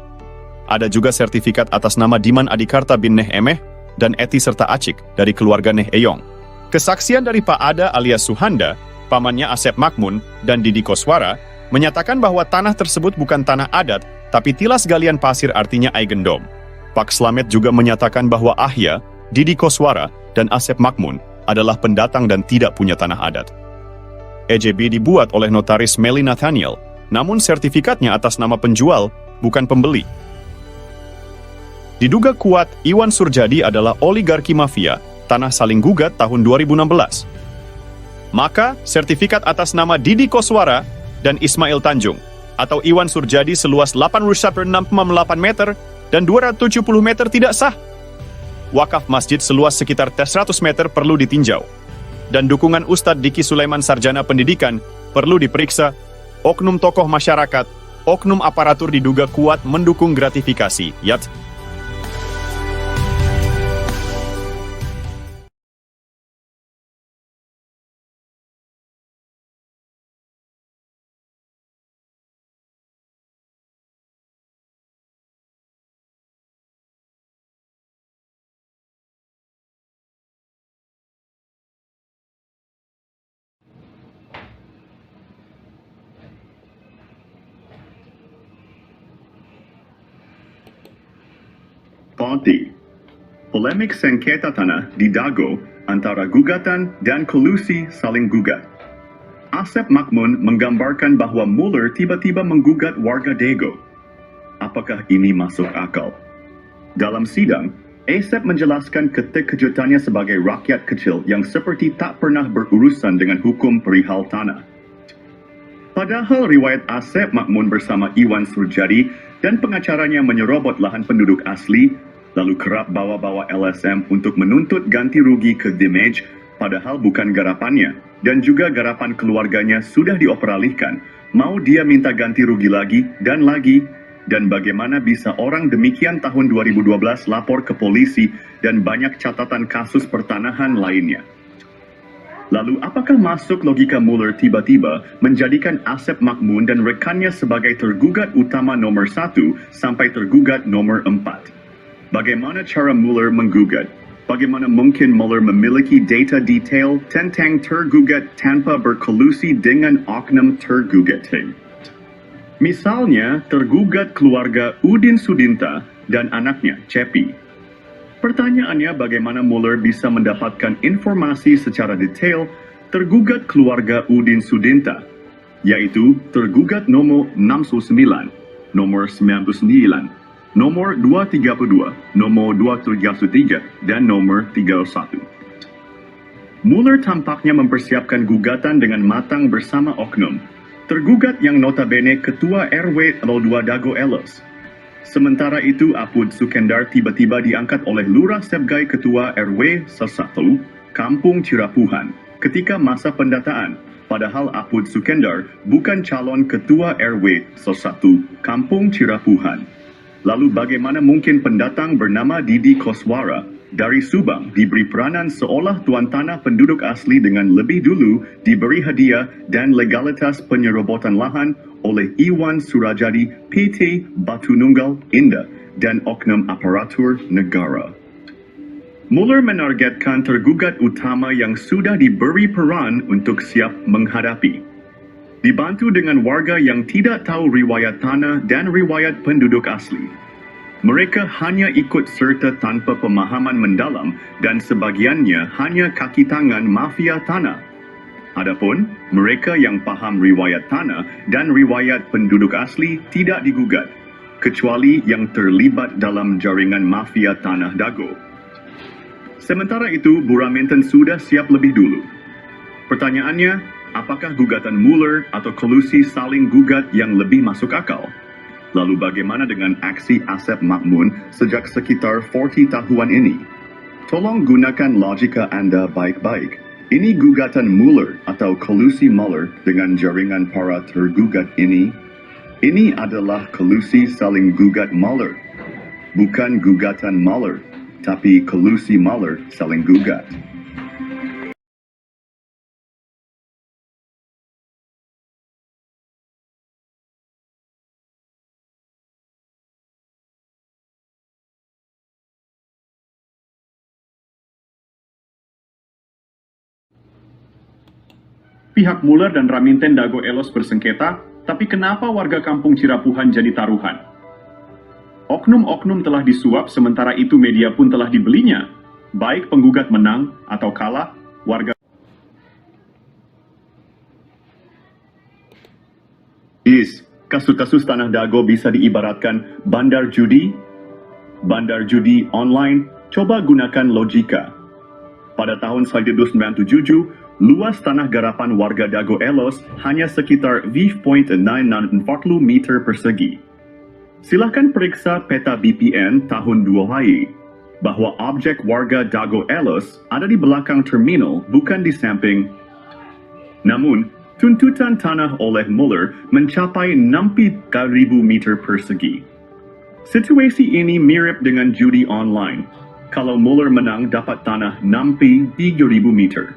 Ada juga sertifikat atas nama Diman Adikarta bin Neh Emeh dan Eti serta Acik dari keluarga Neh Eyong. Kesaksian dari Pak Ada alias Suhanda, pamannya Asep Makmun, dan Didi Koswara menyatakan bahwa tanah tersebut bukan tanah adat, tapi tilas galian pasir artinya Eigendom. Pak Slamet juga menyatakan bahwa Ahya, Didi Koswara, dan Asep Makmun adalah pendatang dan tidak punya tanah adat. EJB dibuat oleh notaris Meli Nathaniel, namun sertifikatnya atas nama penjual, bukan pembeli. Diduga kuat Iwan Surjadi adalah oligarki mafia, tanah saling gugat tahun 2016. Maka, sertifikat atas nama Didi Koswara dan Ismail Tanjung, atau Iwan Surjadi seluas 8,6,8 meter dan 270 meter tidak sah. Wakaf masjid seluas sekitar 100 meter perlu ditinjau. Dan dukungan Ustadz Diki Sulaiman Sarjana Pendidikan perlu diperiksa. Oknum tokoh masyarakat, oknum aparatur diduga kuat mendukung gratifikasi, yat. Ponti. Polemik sengketa tanah di Dago antara gugatan dan kolusi saling gugat. Asep Makmun menggambarkan bahwa Muller tiba-tiba menggugat warga Dago. Apakah ini masuk akal? Dalam sidang, Asep menjelaskan keterkejutannya sebagai rakyat kecil yang seperti tak pernah berurusan dengan hukum perihal tanah. Padahal riwayat Asep Makmun bersama Iwan Surjadi dan pengacaranya menyerobot lahan penduduk asli, lalu kerap bawa-bawa LSM untuk menuntut ganti rugi ke damage, padahal bukan garapannya, dan juga garapan keluarganya sudah dioperalihkan. Mau dia minta ganti rugi lagi, dan bagaimana bisa orang demikian tahun 2012 lapor ke polisi dan banyak catatan kasus pertanahan lainnya. Lalu apakah masuk logika Muller tiba-tiba menjadikan Asep Makmun dan rekannya sebagai tergugat utama nomor 1 sampai tergugat nomor 4? Bagaimana cara Muller menggugat? Bagaimana mungkin Muller memiliki data detail tentang tergugat tanpa berkolusi dengan oknum tergugat? Misalnya, tergugat keluarga Udin Sudinta dan anaknya, Cepi. Pertanyaannya bagaimana Muller bisa mendapatkan informasi secara detail tergugat keluarga Udin Sudinta, yaitu tergugat nomor 69, nomor 99, nomor 232, nomor 233, dan nomor 31. Muller tampaknya mempersiapkan gugatan dengan matang bersama oknum, tergugat yang notabene Ketua RW 02 Dago Elos. Sementara itu, Apud Sukendar tiba-tiba diangkat oleh Lurah Sebgai Ketua RW 1, Kampung Cirapuhan, ketika masa pendataan. Padahal Apud Sukendar bukan calon Ketua RW 1, Kampung Cirapuhan. Lalu bagaimana mungkin pendatang bernama Didi Koswara dari Subang diberi peranan seolah tuan tanah penduduk asli dengan lebih dulu diberi hadiah dan legalitas penyerobotan lahan oleh Iwan Surjadi PT Batu Nunggal Indah dan oknum aparatur negara. Mueller menargetkan tergugat utama yang sudah diberi peran untuk siap menghadapi. Dibantu dengan warga yang tidak tahu riwayat tanah dan riwayat penduduk asli. Mereka hanya ikut serta tanpa pemahaman mendalam dan sebagiannya hanya kaki tangan mafia tanah. Adapun mereka yang paham riwayat tanah dan riwayat penduduk asli tidak digugat, kecuali yang terlibat dalam jaringan mafia tanah Dago. Sementara itu, Buraminten sudah siap lebih dulu. Pertanyaannya, apakah gugatan Mueller atau kolusi saling gugat yang lebih masuk akal? Lalu bagaimana dengan aksi Asep Makmun sejak sekitar 40 tahun ini? Tolong gunakan logika Anda baik-baik. Ini gugatan Mueller atau kolusi Mueller dengan jaringan para tergugat ini. Ini adalah kolusi saling gugat Mueller, bukan gugatan Mueller, tapi kolusi Mueller saling gugat. Pihak Mueller dan Raminten Dago Elos bersengketa, tapi kenapa warga kampung Cirapuhan jadi taruhan? Oknum-oknum telah disuap, sementara itu media pun telah dibelinya. Baik penggugat menang atau kalah, warga... Kasus-kasus Tanah Dago bisa diibaratkan bandar judi. Bandar judi online, coba gunakan logika. Pada tahun 1997, luas tanah garapan warga Dago Elos hanya sekitar 5.940 meter persegi. Silakan periksa peta BPN tahun 2000 bahwa objek warga Dago Elos ada di belakang terminal, bukan di samping. Namun, tuntutan tanah oleh Mueller mencapai 60.000 meter persegi. Situasi ini mirip dengan judi online. Kalau Mueller menang dapat tanah 63.000 meter.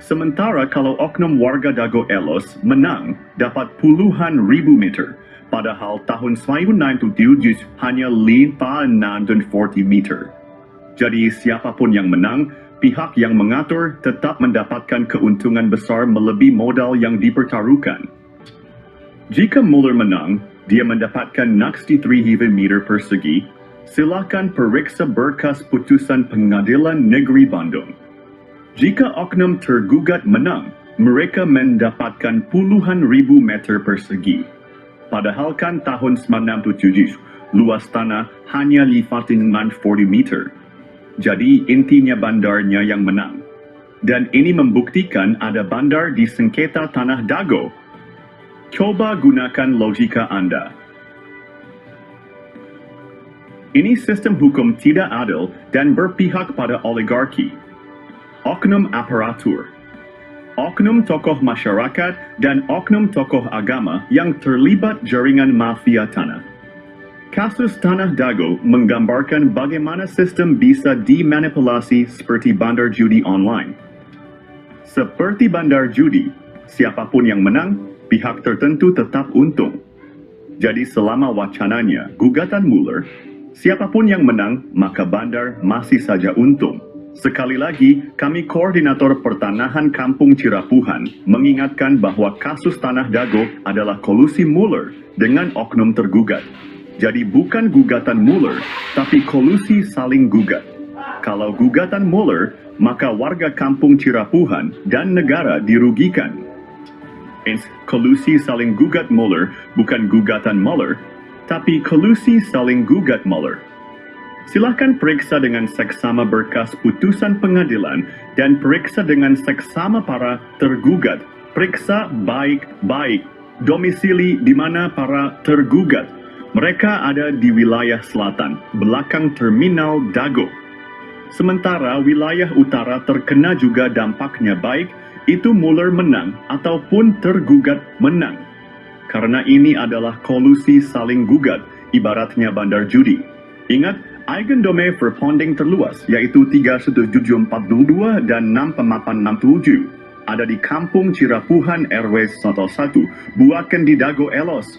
Sementara kalau oknum warga Dago Elos menang dapat puluhan ribu meter. Padahal tahun 1997 hanya 540 meter. Jadi siapapun yang menang, pihak yang mengatur tetap mendapatkan keuntungan besar melebihi modal yang dipertaruhkan. Jika Mueller menang, dia mendapatkan 63.000 meter persegi. Silakan periksa berkas putusan Pengadilan Negeri Bandung. Jika oknum tergugat menang, mereka mendapatkan puluhan ribu meter persegi. Padahal kan tahun 1997, luas tanah hanya 540 meter. Jadi intinya bandarnya yang menang. Dan ini membuktikan ada bandar di sengketa Tanah Dago. Coba gunakan logika Anda. Ini sistem hukum tidak adil dan berpihak pada oligarki. Oknum aparatur, oknum tokoh masyarakat, dan oknum tokoh agama yang terlibat jaringan mafia tanah. Kasus Tanah Dago menggambarkan bagaimana sistem bisa dimanipulasi seperti bandar judi online. Seperti bandar judi, siapapun yang menang, pihak tertentu tetap untung. Jadi selama wacananya gugatan Mueller, siapapun yang menang, maka bandar masih saja untung. Sekali lagi, kami Koordinator Pertanahan Kampung Cirapuhan mengingatkan bahwa kasus Tanah Dago adalah kolusi Mueller dengan oknum tergugat. Jadi bukan gugatan Mueller, tapi kolusi saling gugat. Kalau gugatan Mueller, maka warga Kampung Cirapuhan dan negara dirugikan. Kolusi saling gugat Mueller bukan gugatan Mueller, tapi kolusi saling gugat Mueller. Silakan periksa dengan seksama berkas putusan pengadilan dan periksa dengan seksama para tergugat. Periksa baik-baik domisili di mana para tergugat. Mereka ada di wilayah selatan, belakang terminal Dago. Sementara wilayah utara terkena juga dampaknya baik, itu Mueller menang ataupun tergugat menang. Karena ini adalah kolusi saling gugat, ibaratnya bandar judi. Ingat, Eigendome verponding terluas, yaitu 31742 dan 6867, ada di Kampung Cirapuhan RW 101, bukan di Dago Elos.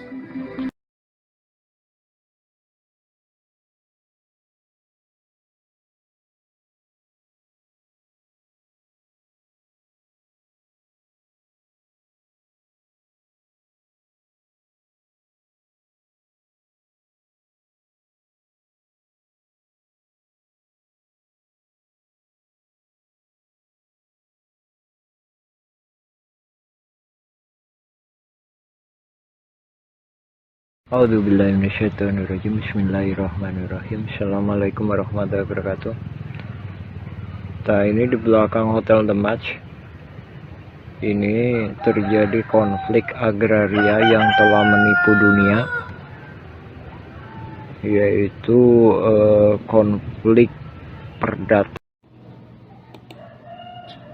A'udzubillahiminasyaitonirrajim. Bismillahirrahmanirrahim. Assalamualaikum warahmatullahi wabarakatuh. Nah, ini di belakang Hotel The Match ini terjadi konflik agraria yang telah menipu dunia, yaitu konflik perdata.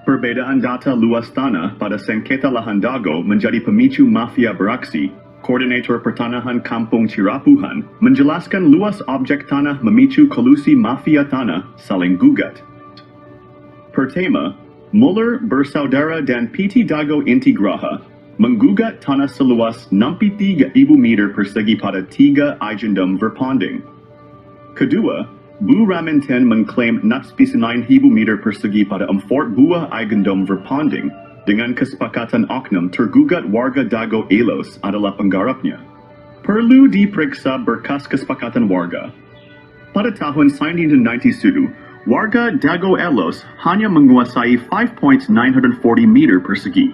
Perbedaan data luas tanah pada sengketa lahan Dago menjadi pemicu mafia beraksi. Koordinator Pertanahan Kampung Cirapuhan menjelaskan luas objek tanah memicu kolusi mafia tanah saling gugat. Pertama, Muller bersaudara dan PT Dago Intigraha menggugat tanah seluas 63.000 meter persegi pada 3 Agendum Verpanding. Kedua, Bu Raminten mengklaim nak 9.000 meter persegi pada 4 buah Agendum Verpanding dengan kesepakatan oknum tergugat warga Dago Elos adalah penggarapnya. Perlu diperiksa berkas kesepakatan warga. Pada tahun 1997, warga Dago Elos hanya menguasai 5.940 meter persegi.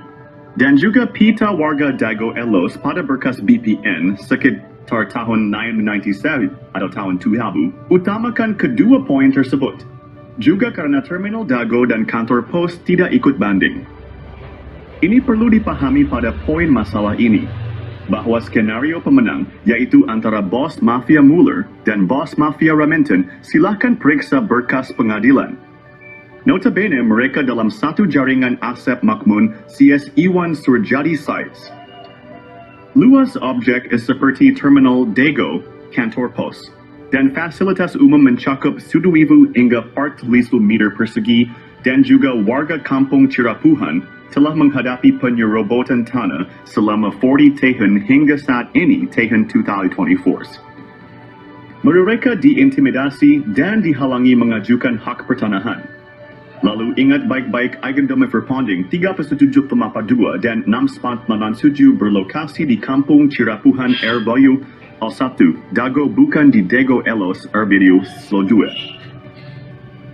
Dan juga pita warga Dago Elos pada berkas BPN sekitar tahun 1997 atau tahun 2000 utamakan kedua poin tersebut. Juga karena terminal Dago dan kantor pos tidak ikut banding. Ini perlu dipahami pada poin masalah ini, bahwa skenario pemenang, yaitu antara bos mafia Muller dan bos mafia Raminten, silakan periksa berkas pengadilan. Notabene mereka dalam satu jaringan Asep Makmun CS Iwan Surjadi sites. Luas objek seperti terminal Dago, kantor pos, dan fasilitas umum mencakup 1,000 hingga 4,000 meter persegi, dan juga warga kampung Cirapuhan telah menghadapi penyerobotan tanah selama 40 tahun hingga saat ini tahun 2024. Mereka diintimidasi dan dihalangi mengajukan hak pertanahan. Lalu ingat baik-baik Agendum Verpanding 3.7.2 dan 6.87 berlokasi di kampung Cirapuhan Airbayu Al1, Dago bukan di Dago Elos Arbidio Slo 2.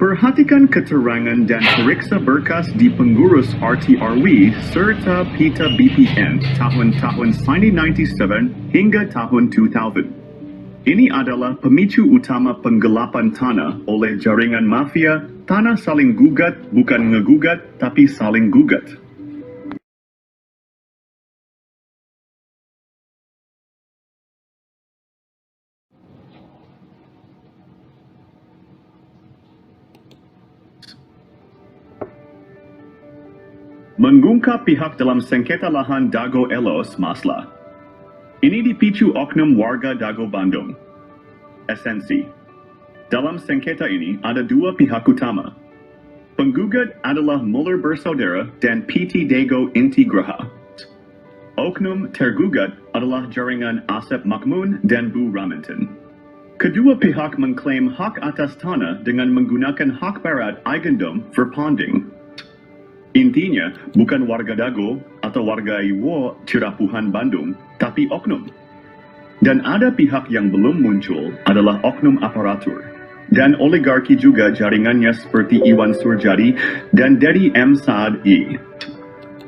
Perhatikan keterangan dan periksa berkas di pengurus RTRW serta pita BPN tahun-tahun 1997 hingga tahun 2000. Ini adalah pemicu utama penggelapan tanah oleh jaringan mafia. Tanah saling gugat, bukan ngegugat, tapi saling gugat. Mengungkap pihak dalam sengketa lahan Dago Elos Masla. Ini dipicu oknum warga Dago Bandung. Esensi. Dalam sengketa ini ada dua pihak utama. Penggugat adalah Muller bersaudara dan PT Dago Intigraha. Oknum tergugat adalah jaringan Asep Makmun dan Bu Raminten. Kedua pihak mengklaim hak atas tanah dengan menggunakan hak barat Agendum Verpanding. Intinya, bukan warga Dago atau warga Iwo Cirapuhan Bandung, tapi oknum. Dan ada pihak yang belum muncul adalah oknum aparatur. Dan oligarki juga jaringannya seperti Iwan Surjadi dan Dedi M. Saad I.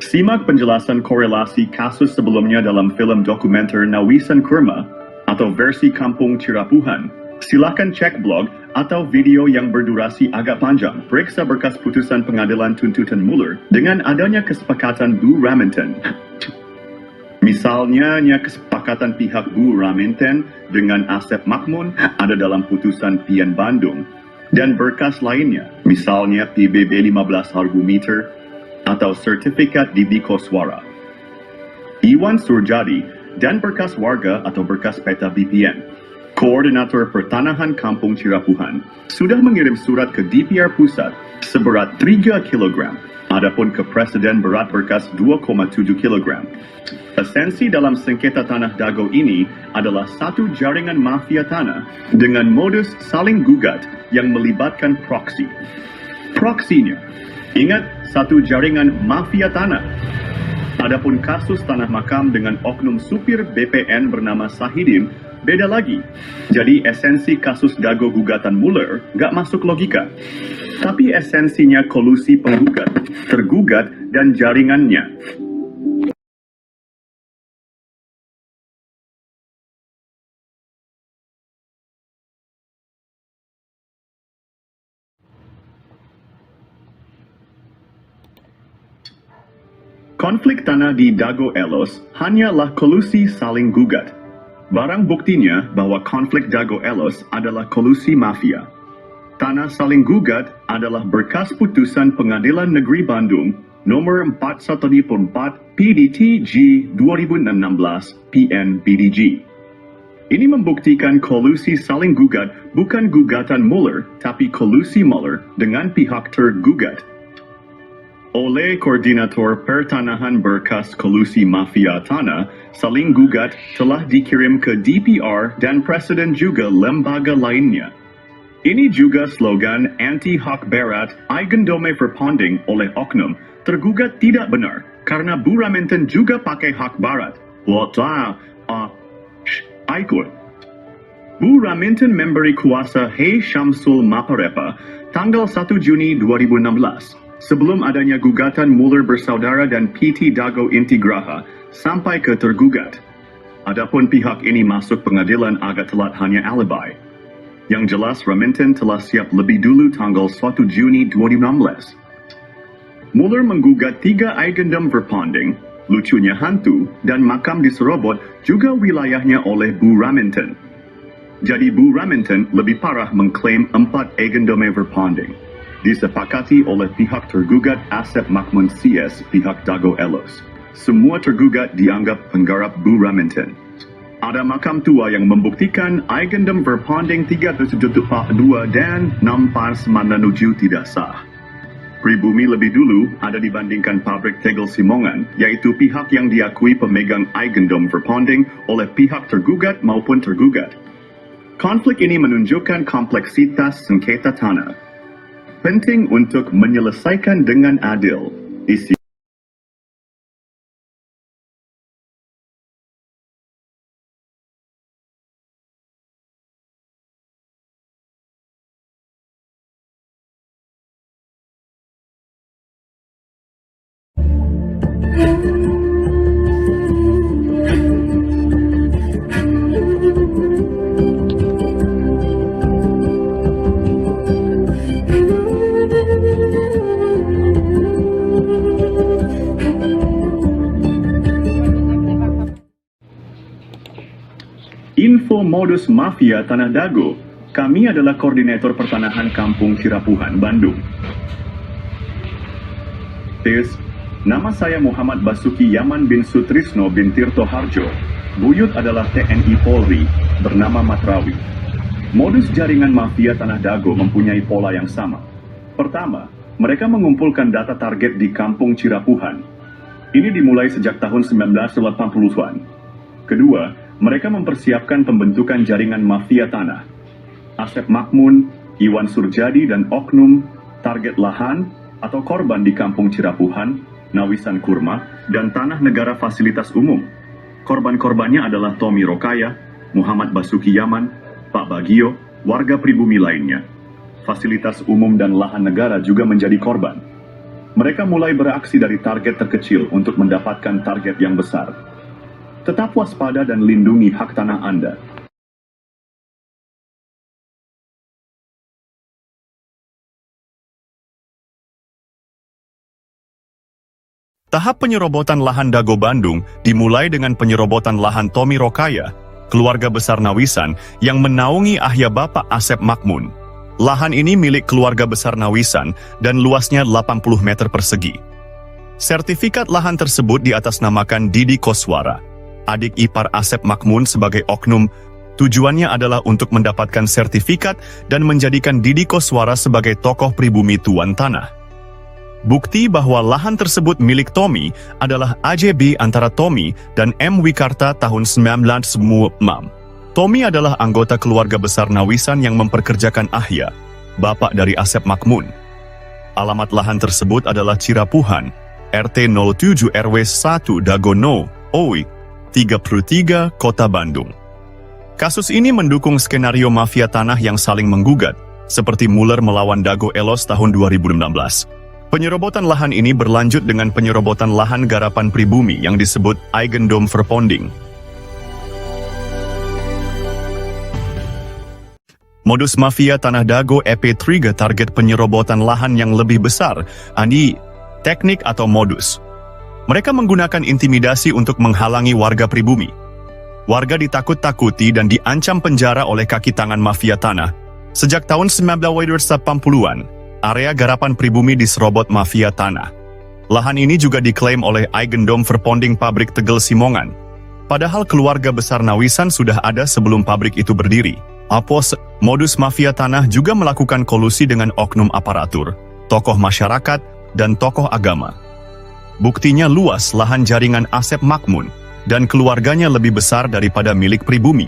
Simak penjelasan korelasi kasus sebelumnya dalam film dokumenter Nawisan Kurma atau versi Kampung Cirapuhan. Silakan cek blog atau video yang berdurasi agak panjang. Periksa berkas putusan pengadilan tuntutan Muller dengan adanya kesepakatan Bu Raminten. Misalnya, kesepakatan pihak Bu Raminten dengan Asep Makmun ada dalam putusan PN Bandung. Dan berkas lainnya, misalnya PBB 15 harga meter atau sertifikat di Koswara. Iwan Surjadi dan berkas warga atau berkas peta BPN. Koordinator Pertanahan Kampung Cirapuhan sudah mengirim surat ke DPR Pusat seberat 3 kg. Adapun ke Presiden berat berkas 2,7 kg. Esensi dalam sengketa tanah Dago ini adalah satu jaringan mafia tanah dengan modus saling gugat yang melibatkan proksi. Proksinya, ingat, satu jaringan mafia tanah. Adapun kasus tanah makam dengan oknum supir BPN bernama Sahidin beda lagi. Jadi esensi kasus Dago gugatan Muller gak masuk logika. Tapi esensinya kolusi penggugat, tergugat, dan jaringannya. Konflik tanah di Dago Elos hanyalah kolusi saling gugat. Barang buktinya bahwa konflik Dago Elos adalah kolusi mafia. Tanah saling gugat adalah berkas putusan Pengadilan Negeri Bandung nomor 4114 PDT G 2016 PN BDG. Ini membuktikan kolusi saling gugat bukan gugatan Mueller, tapi kolusi Mueller dengan pihak tergugat. Oleh Koordinator Pertanahan berkas kolusi mafia tanah, saling gugat telah dikirim ke DPR dan Presiden juga lembaga lainnya. Ini juga slogan anti-hak berat Eigendome Verpanding oleh oknum tergugat tidak benar karena Bu Raminten juga pakai hak barat. Ikut. Bu Raminten memberi kuasa Hei Syamsul Maparepa tanggal 1 Juni 2016. Sebelum adanya gugatan Mueller bersaudara dan PT Dago Intigraha sampai ke tergugat. Adapun pihak ini masuk pengadilan agak telat hanya alibi. Yang jelas Raminten telah siap lebih dulu tanggal 1 Juni 2016. Mueller menggugat 3 Eigendom Verpanding, lucunya hantu, dan makam di Serobot juga wilayahnya oleh Bu Raminten. Jadi Bu Raminten lebih parah mengklaim 4 Eigendom Verpanding. Disepakati oleh pihak tergugat Asep Makmun CS pihak Dago Elos. Semua tergugat dianggap penggarap Bu Raminten. Ada makam tua yang membuktikan Eigendom Verpanding 372 dan 6 tidak sah. Pribumi lebih dulu ada dibandingkan pabrik tegel Simongan, yaitu pihak yang diakui pemegang Eigendom Verpanding oleh pihak tergugat maupun tergugat. Konflik ini menunjukkan kompleksitas sengketa tanah. Penting untuk menyelesaikan dengan adil. Isi Info modus mafia Tanah Dago. Kami adalah Koordinator Pertanahan Kampung Cirapuhan, Bandung. Tes, nama saya Muhammad Basuki Yaman bin Sutrisno bin Tirto Harjo. Buyut adalah TNI Polri, bernama Matrawi. Modus jaringan mafia Tanah Dago mempunyai pola yang sama. Pertama, mereka mengumpulkan data target di Kampung Cirapuhan. Ini dimulai sejak tahun 1980-an. Kedua, mereka mempersiapkan pembentukan jaringan mafia tanah. Asep Makmun, Iwan Surjadi, dan oknum target lahan atau korban di Kampung Cirapuhan, Nawisan Kurma, dan tanah negara fasilitas umum. Korban-korbannya adalah Tommy Rokaya, Muhammad Basuki Yaman, Pak Bagio, warga pribumi lainnya. Fasilitas umum dan lahan negara juga menjadi korban. Mereka mulai beraksi dari target terkecil untuk mendapatkan target yang besar. Tetap waspada dan lindungi hak tanah Anda. Tahap penyerobotan lahan Dago Bandung dimulai dengan penyerobotan lahan Tommy Rokaya, keluarga besar Nawisan yang menaungi ayah Bapak Asep Makmun. Lahan ini milik keluarga besar Nawisan dan luasnya 80 meter persegi. Sertifikat lahan tersebut diatasnamakan Didi Koswara, adik ipar Asep Makmun sebagai oknum. Tujuannya adalah untuk mendapatkan sertifikat dan menjadikan Didi Koswara sebagai tokoh pribumi tuan tanah. Bukti bahwa lahan tersebut milik Tommy adalah AJB antara Tommy dan M. Wikarta tahun 1996. Tommy adalah anggota keluarga besar Nawisan yang memperkerjakan Ahya, bapak dari Asep Makmun. Alamat lahan tersebut adalah Cirapuhan, RT 07 RW 1 Dagono, Owi, 33, Kota Bandung. Kasus ini mendukung skenario mafia tanah yang saling menggugat, seperti Mueller melawan Dago Elos tahun 2016. Penyerobotan lahan ini berlanjut dengan penyerobotan lahan garapan pribumi yang disebut Eigendom Verpanding. Modus mafia Tanah Dago EP3 target penyerobotan lahan yang lebih besar, teknik atau modus. Mereka menggunakan intimidasi untuk menghalangi warga pribumi. Warga ditakut-takuti dan diancam penjara oleh kaki tangan mafia tanah. Sejak tahun 1980-an, area garapan pribumi diserobot mafia tanah. Lahan ini juga diklaim oleh Eigendom Verponding Pabrik Tegel Simongan. Padahal keluarga besar Nawisan sudah ada sebelum pabrik itu berdiri. Modus mafia tanah juga melakukan kolusi dengan oknum aparatur, tokoh masyarakat, dan tokoh agama. Buktinya luas lahan jaringan Asep Makmun, dan keluarganya lebih besar daripada milik pribumi.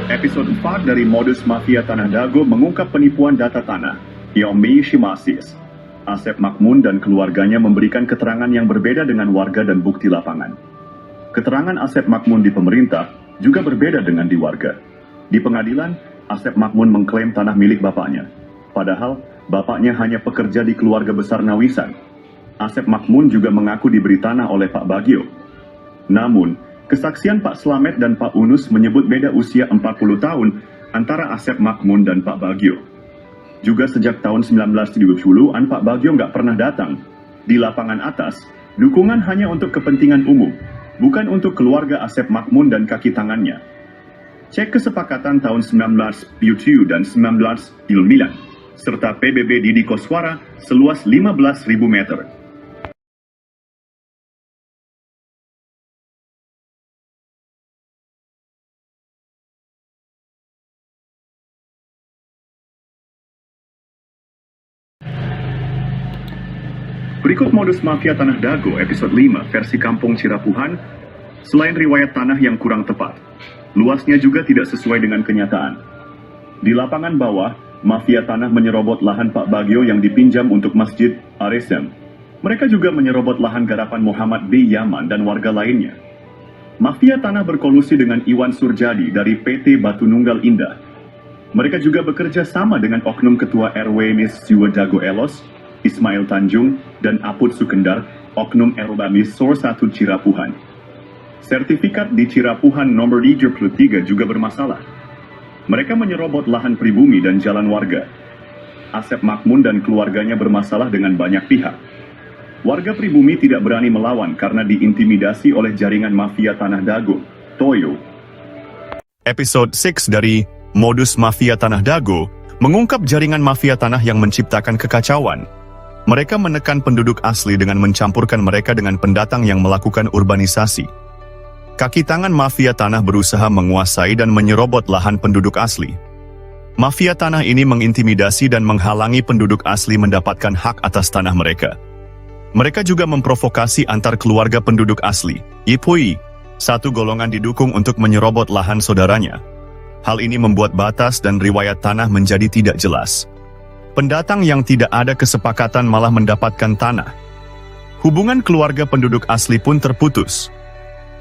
Episode 4 dari Modus Mafia Tanah Dago mengungkap penipuan data tanah, Yomi Shimasis. Asep Makmun dan keluarganya memberikan keterangan yang berbeda dengan warga dan bukti lapangan. Keterangan Asep Makmun di pemerintah juga berbeda dengan di warga. Di pengadilan, Asep Makmun mengklaim tanah milik bapaknya. Padahal, bapaknya hanya pekerja di keluarga besar Nawisan. Asep Makmun juga mengaku diberi tanah oleh Pak Bagio. Namun, kesaksian Pak Slamet dan Pak Unus menyebut beda usia 40 tahun antara Asep Makmun dan Pak Bagio. Juga sejak tahun 1970-an Pak Bagio nggak pernah datang. Di lapangan atas, dukungan hanya untuk kepentingan umum, bukan untuk keluarga Asep Makmun dan kaki tangannya. Cek kesepakatan tahun 1977 dan 1999, serta PBB Didi Koswara seluas 15.000 meter. Berikut modus mafia Tanah Dago episode 5 versi Kampung Cirapuhan. Selain riwayat tanah yang kurang tepat, luasnya juga tidak sesuai dengan kenyataan. Di lapangan bawah, mafia tanah menyerobot lahan Pak Bagio yang dipinjam untuk Masjid Aresem. Mereka juga menyerobot lahan garapan Muhammad B. Yaman dan warga lainnya. Mafia tanah berkolusi dengan Iwan Surjadi dari PT Batu Nunggal Indah. Mereka juga bekerja sama dengan oknum ketua RW Nis Jiwa Dago Elos, Ismail Tanjung, dan Aput Sukendar, oknum Erbamis Sor 1 Cirapuhan. Sertifikat di Cirapuhan nomor 33 juga bermasalah. Mereka menyerobot lahan pribumi dan jalan warga. Asep Makmun dan keluarganya bermasalah dengan banyak pihak. Warga pribumi tidak berani melawan karena diintimidasi oleh jaringan mafia Tanah Dago, Toyo. Episode 6 dari Modus Mafia Tanah Dago mengungkap jaringan mafia tanah yang menciptakan kekacauan. Mereka menekan penduduk asli dengan mencampurkan mereka dengan pendatang yang melakukan urbanisasi. Kaki tangan mafia tanah berusaha menguasai dan menyerobot lahan penduduk asli. Mafia tanah ini mengintimidasi dan menghalangi penduduk asli mendapatkan hak atas tanah mereka. Mereka juga memprovokasi antar keluarga penduduk asli, Yipui, satu golongan didukung untuk menyerobot lahan saudaranya. Hal ini membuat batas dan riwayat tanah menjadi tidak jelas. Pendatang yang tidak ada kesepakatan malah mendapatkan tanah. Hubungan keluarga penduduk asli pun terputus.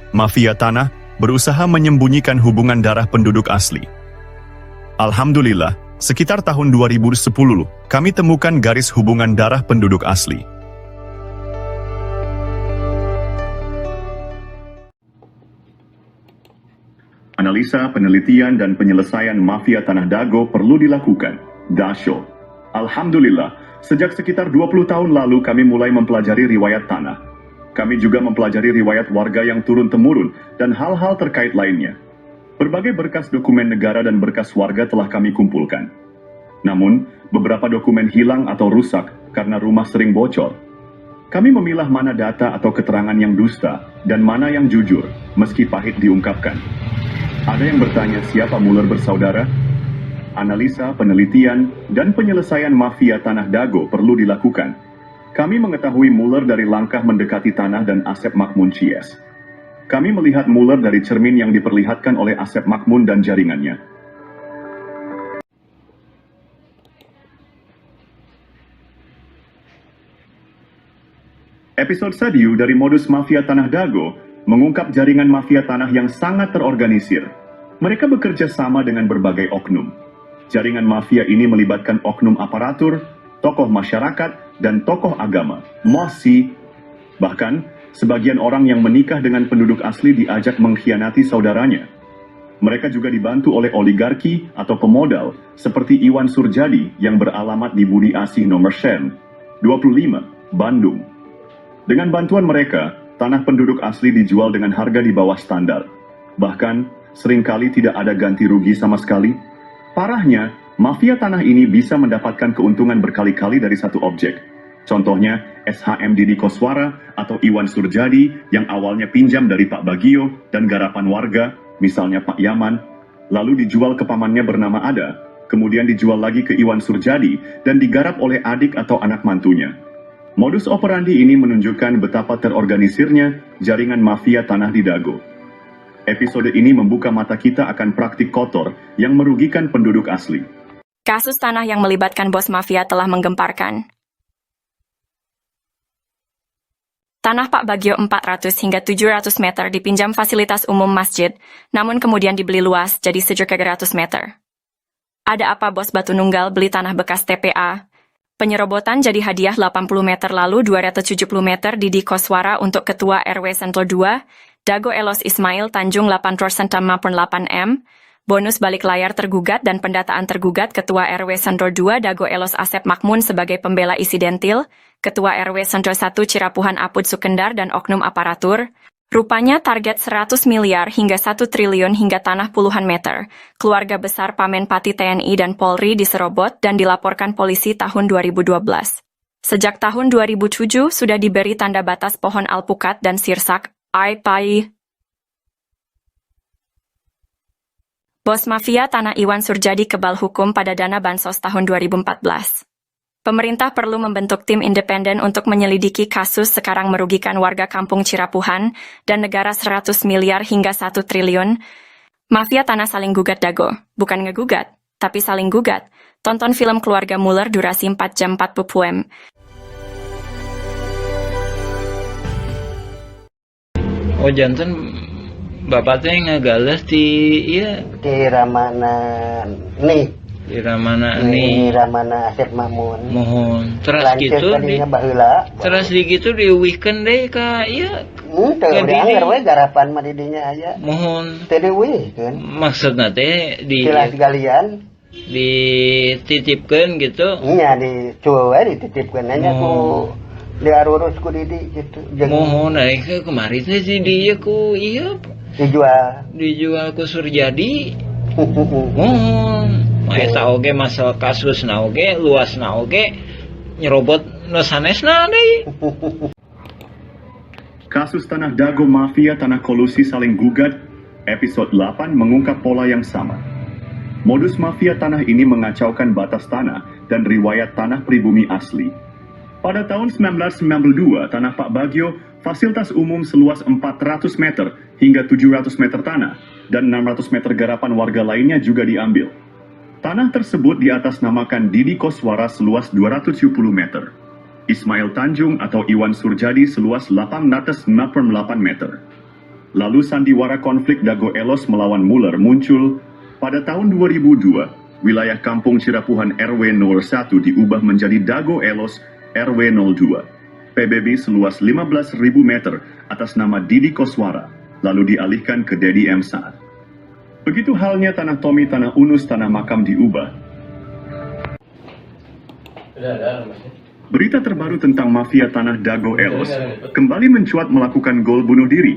Mafia tanah berusaha menyembunyikan hubungan darah penduduk asli. Alhamdulillah, sekitar tahun 2010, kami temukan garis hubungan darah penduduk asli. Analisa, penelitian, dan penyelesaian mafia Tanah Dago perlu dilakukan. Dasyo. Alhamdulillah, sejak sekitar 20 tahun lalu kami mulai mempelajari riwayat tanah. Kami juga mempelajari riwayat warga yang turun-temurun dan hal-hal terkait lainnya. Berbagai berkas dokumen negara dan berkas warga telah kami kumpulkan. Namun, beberapa dokumen hilang atau rusak karena rumah sering bocor. Kami memilah mana data atau keterangan yang dusta dan mana yang jujur, meski pahit diungkapkan. Ada yang bertanya siapa Muller bersaudara? Analisa, penelitian, dan penyelesaian mafia Tanah Dago perlu dilakukan. Kami mengetahui Muller dari langkah mendekati tanah dan Asep Makmun Cies. Kami melihat Muller dari cermin yang diperlihatkan oleh Asep Makmun dan jaringannya. Episode Sadiu dari Modus Mafia Tanah Dago mengungkap jaringan mafia tanah yang sangat terorganisir. Mereka bekerja sama dengan berbagai oknum. Jaringan mafia ini melibatkan oknum aparatur, tokoh masyarakat, dan tokoh agama, mosi. Bahkan, sebagian orang yang menikah dengan penduduk asli diajak mengkhianati saudaranya. Mereka juga dibantu oleh oligarki atau pemodal seperti Iwan Surjadi yang beralamat di Budi Asih nomor Sen, 25, Bandung. Dengan bantuan mereka, tanah penduduk asli dijual dengan harga di bawah standar. Bahkan, seringkali tidak ada ganti rugi sama sekali. Parahnya, mafia tanah ini bisa mendapatkan keuntungan berkali-kali dari satu objek. Contohnya, SHM Didi Koswara atau Iwan Surjadi yang awalnya pinjam dari Pak Bagio dan garapan warga, misalnya Pak Yaman, lalu dijual ke pamannya bernama Ada, kemudian dijual lagi ke Iwan Surjadi dan digarap oleh adik atau anak mantunya. Modus operandi ini menunjukkan betapa terorganisirnya jaringan mafia tanah di Dago. Episode ini membuka mata kita akan praktik kotor yang merugikan penduduk asli. Kasus tanah yang melibatkan bos mafia telah menggemparkan. Tanah Pak Bagio 400 hingga 700 meter dipinjam fasilitas umum masjid, namun kemudian dibeli luas jadi 700 meter. Ada apa bos Batu Nunggal beli tanah bekas TPA? Penyerobotan jadi hadiah 80 meter lalu 270 meter Didi Koswara untuk Ketua RW Sentul 2, Dago Elos Ismail Tanjung 8% 8M, bonus balik layar tergugat dan pendataan tergugat Ketua RW Sentul 2 Dago Elos Asep Makmun sebagai pembela isidentil, Ketua RW Sentul 1 Cirapuhan Apud Sukendar dan oknum aparatur. Rupanya target 100 miliar hingga 1 triliun hingga tanah puluhan meter. Keluarga besar Pamenpati TNI dan Polri diserobot dan dilaporkan polisi tahun 2012. Sejak tahun 2007 sudah diberi tanda batas pohon alpukat dan sirsak, AIPAI. Bos mafia tanah Iwan Surjadi kebal hukum pada dana bansos tahun 2014. Pemerintah perlu membentuk tim independen untuk menyelidiki kasus sekarang merugikan warga kampung Cirapuhan dan negara 100 miliar hingga 1 triliun. Mafia tanah saling gugat Dago, bukan ngegugat, tapi saling gugat. Tonton film Keluarga Muller durasi 4 jam 40 poem. Oh jantan bapaknya ngegales di iya di Ramana nih. Di Ramana nih. Di Ramana Asep Makmun. Mohon. Terus gitu di baheula. Terus di gitu diuwihkeun deui ka ieu. Teu diangger we garapan mah di dinya aya. Mohon. Teu diuwihkeun. Maksudna teh di Silas galian dititipkeun gitu. Nya dicueul we dititipkeun nya ku diarurus ku Didi gitu. Mohon aing kemari teh si dieu ku ieu dijual ku Surjadi. Mohon. Eta oge masalah kasusna oge, luasna oge, nyerobot nu sanesna deui. Kasus tanah Dago Mafia Tanah Kolusi Saling Gugat, episode 8 mengungkap pola yang sama. Modus mafia tanah ini mengacaukan batas tanah dan riwayat tanah pribumi asli. Pada tahun 1992, tanah Pak Bagio, fasilitas umum seluas 400 meter hingga 700 meter tanah, dan 600 meter garapan warga lainnya juga diambil. Tanah tersebut diatasnamakan Didi Koswara seluas 270 meter. Ismail Tanjung atau Iwan Surjadi seluas 868 meter. Lalu sandiwara konflik Dago Elos melawan Muller muncul. Pada tahun 2002, wilayah Kampung Cirapuhan RW 01 diubah menjadi Dago Elos RW 02. PBB seluas 15.000 meter atas nama Didi Koswara, lalu dialihkan ke Dedi M. Saad. Begitu halnya tanah Tommy, tanah Unus, tanah makam diubah. Berita terbaru tentang mafia tanah Dago Elos kembali mencuat melakukan gol bunuh diri.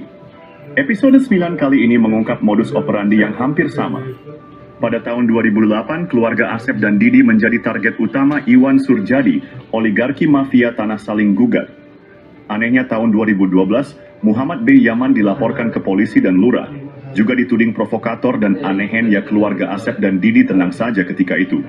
Episode 9 kali ini mengungkap modus operandi yang hampir sama. Pada tahun 2008, keluarga Asep dan Didi menjadi target utama Iwan Surjadi, oligarki mafia tanah saling gugat. Anehnya tahun 2012, Muhammad B. Yaman dilaporkan ke polisi dan lurah. Juga dituding provokator dan anehen ya keluarga Asep dan Didi tenang saja ketika itu.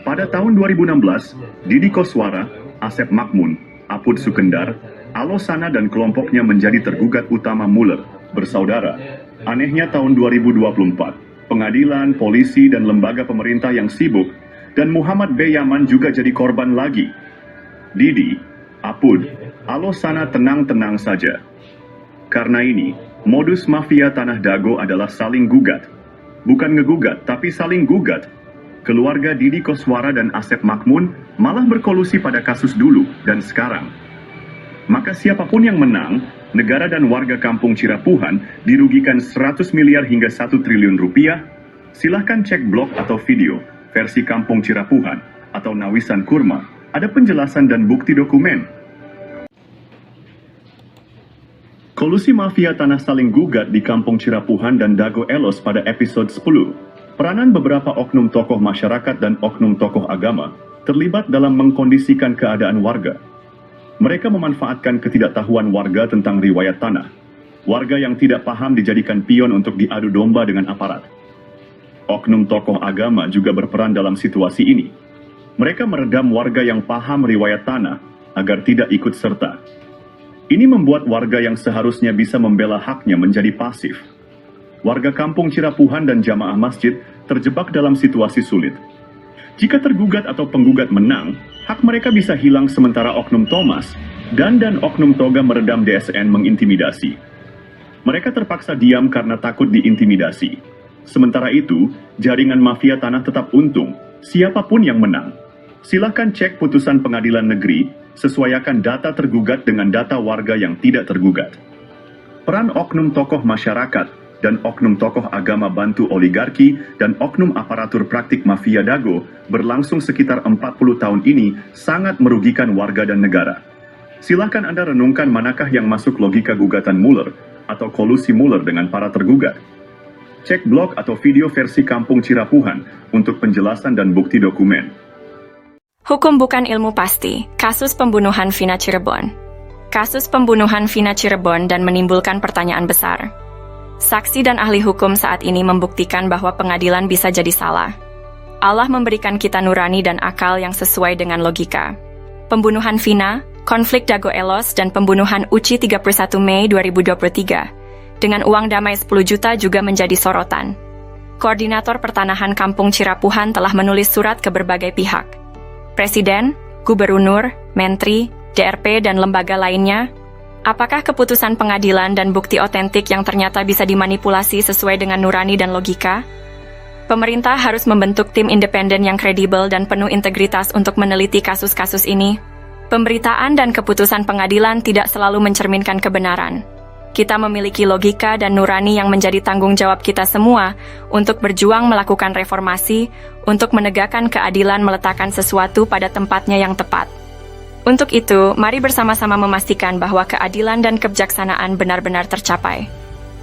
Pada tahun 2016, Didi Koswara, Asep Makmun, Apud Sukendar, Alosana dan kelompoknya menjadi tergugat utama Muller, bersaudara. Anehnya tahun 2024, pengadilan, polisi, dan lembaga pemerintah yang sibuk, dan Muhammad B. Yaman juga jadi korban lagi. Didi, Apud, Alosana tenang-tenang saja. Karena ini, modus mafia tanah Dago adalah saling gugat. Bukan ngegugat, tapi saling gugat. Keluarga Didi Koswara dan Asep Makmun malah berkolusi pada kasus dulu dan sekarang. Maka siapapun yang menang, negara dan warga kampung Cirapuhan dirugikan 100 miliar hingga 1 triliun rupiah. Silahkan cek blog atau video versi Kampung Cirapuhan atau Nawisan Kurma. Ada penjelasan dan bukti dokumen. Kolusi mafia tanah saling gugat di Kampung Cirapuhan dan Dago Elos pada episode 10. Peranan beberapa oknum tokoh masyarakat dan oknum tokoh agama terlibat dalam mengkondisikan keadaan warga. Mereka memanfaatkan ketidaktahuan warga tentang riwayat tanah. Warga yang tidak paham dijadikan pion untuk diadu domba dengan aparat. Oknum tokoh agama juga berperan dalam situasi ini. Mereka meredam warga yang paham riwayat tanah agar tidak ikut serta. Ini membuat warga yang seharusnya bisa membela haknya menjadi pasif. Warga kampung Cirapuhan dan jamaah masjid terjebak dalam situasi sulit. Jika tergugat atau penggugat menang, hak mereka bisa hilang sementara oknum Thomas dan oknum Toga meredam DSN mengintimidasi. Mereka terpaksa diam karena takut diintimidasi. Sementara itu, jaringan mafia tanah tetap untung, siapapun yang menang. Silakan cek putusan pengadilan negeri, sesuaikan data tergugat dengan data warga yang tidak tergugat. Peran oknum tokoh masyarakat dan oknum tokoh agama bantu oligarki dan oknum aparatur praktik mafia Dago berlangsung sekitar 40 tahun ini sangat merugikan warga dan negara. Silakan Anda renungkan manakah yang masuk logika gugatan Mueller atau kolusi Mueller dengan para tergugat. Cek blog atau video versi Kampung Cirapuhan untuk penjelasan dan bukti dokumen. Hukum bukan ilmu pasti. Kasus pembunuhan Vina Cirebon. Kasus pembunuhan Vina Cirebon dan menimbulkan pertanyaan besar. Saksi dan ahli hukum saat ini membuktikan bahwa pengadilan bisa jadi salah. Allah memberikan kita nurani dan akal yang sesuai dengan logika. Pembunuhan Vina, konflik Dago Elos, dan pembunuhan Uci 31 Mei 2023. Dengan uang damai 10 juta juga menjadi sorotan. Koordinator Pertanahan Kampung Cirapuhan telah menulis surat ke berbagai pihak. Presiden, Gubernur, Menteri, DRP, dan lembaga lainnya. Apakah keputusan pengadilan dan bukti otentik yang ternyata bisa dimanipulasi sesuai dengan nurani dan logika? Pemerintah harus membentuk tim independen yang kredibel dan penuh integritas untuk meneliti kasus-kasus ini. Pemberitaan dan keputusan pengadilan tidak selalu mencerminkan kebenaran. Kita memiliki logika dan nurani yang menjadi tanggung jawab kita semua untuk berjuang melakukan reformasi, untuk menegakkan keadilan, meletakkan sesuatu pada tempatnya yang tepat. Untuk itu, mari bersama-sama memastikan bahwa keadilan dan kebijaksanaan benar-benar tercapai.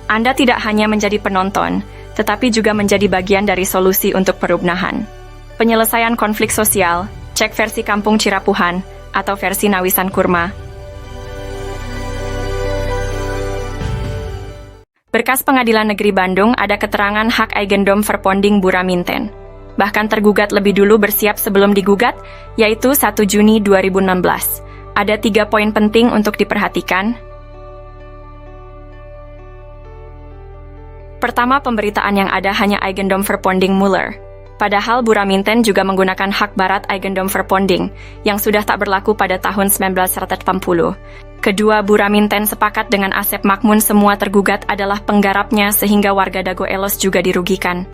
Anda tidak hanya menjadi penonton, tetapi juga menjadi bagian dari solusi untuk perubahan. Penyelesaian konflik sosial, cek versi Kampung Cirapuhan, atau versi Nawisan Kurma. Berkas Pengadilan Negeri Bandung ada keterangan hak Eigendom Verponding Buraminten. Bahkan tergugat lebih dulu bersiap sebelum digugat, yaitu 1 Juni 2016. Ada 3 poin penting untuk diperhatikan. Pertama, pemberitaan yang ada hanya Eigendom Verponding Mueller. Padahal Buraminten juga menggunakan hak barat Eigendom Verponding, yang sudah tak berlaku pada tahun 1980. Kedua, Buraminten sepakat dengan Asep Makmun semua tergugat adalah penggarapnya sehingga warga Dago Elos juga dirugikan.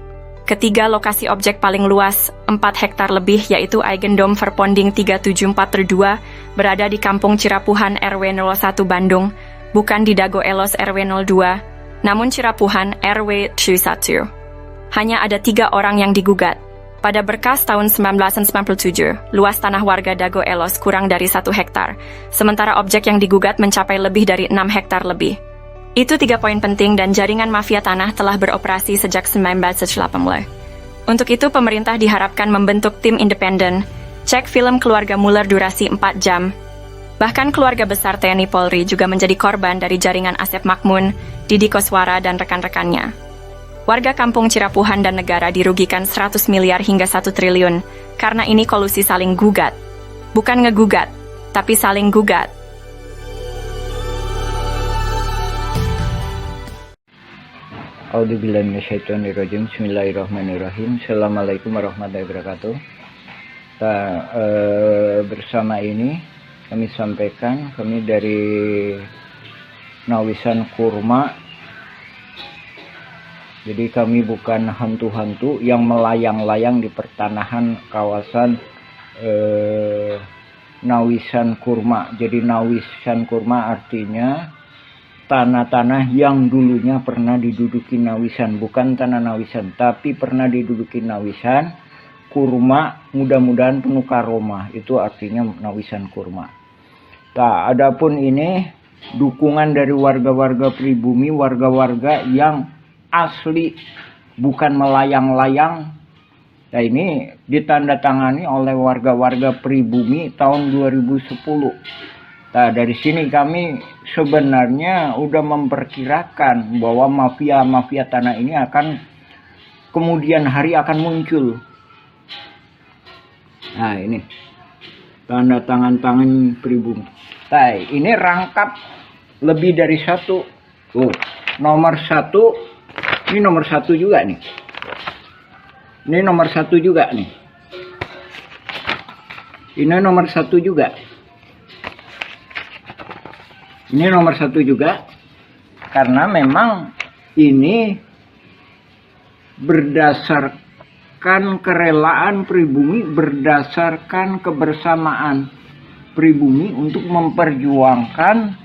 Ketiga, lokasi objek paling luas, 4 hektar lebih, yaitu Eigendom Verponding 374/2, berada di Kampung Cirapuhan RW 01 Bandung, bukan di Dago Elos RW 02, namun Cirapuhan RW 1. Hanya ada 3 orang yang digugat. Pada berkas tahun 1997, luas tanah warga Dago Elos kurang dari 1 hektar, sementara objek yang digugat mencapai lebih dari 6 hektar lebih. Itu 3 poin penting dan jaringan mafia tanah telah beroperasi sejak 1980. Untuk itu, pemerintah diharapkan membentuk tim independen, cek film keluarga Mueller durasi 4 jam. Bahkan keluarga besar TNI Polri juga menjadi korban dari jaringan Asep Makmun, Didi Koswara, dan rekan-rekannya. Warga Kampung Cirapuhan dan negara dirugikan 100 miliar hingga 1 triliun, karena ini kolusi saling gugat. Bukan ngegugat, tapi saling gugat. A'udzubillahi minasyaitonirrajim. Bismillahirrahmanirrahim. Assalamualaikum warahmatullahi wabarakatuh. Bersama ini kami sampaikan, kami dari Nawisan Kurma. Jadi kami bukan hantu-hantu yang melayang-layang di pertanahan kawasan nawisan kurma. Jadi nawisan kurma artinya tanah-tanah yang dulunya pernah diduduki nawisan, bukan tanah nawisan, tapi pernah diduduki nawisan. Kurma mudah-mudahan penuh karomah, itu artinya nawisan kurma. Nah, adapun ini dukungan dari warga-warga pribumi, warga-warga yang asli, bukan melayang-layang. Nah, ini ditandatangani oleh warga-warga pribumi tahun 2010. Nah, dari sini kami sebenarnya udah memperkirakan bahwa mafia-mafia tanah ini akan kemudian hari akan muncul. Nah, ini tanda tangan pribumi. Nah, ini rangkap lebih dari satu. Nomor satu, ini nomor satu juga nih. Ini nomor satu juga nih. Ini nomor satu juga. Ini nomor satu juga, karena memang ini berdasarkan kerelaan pribumi, berdasarkan kebersamaan pribumi untuk memperjuangkan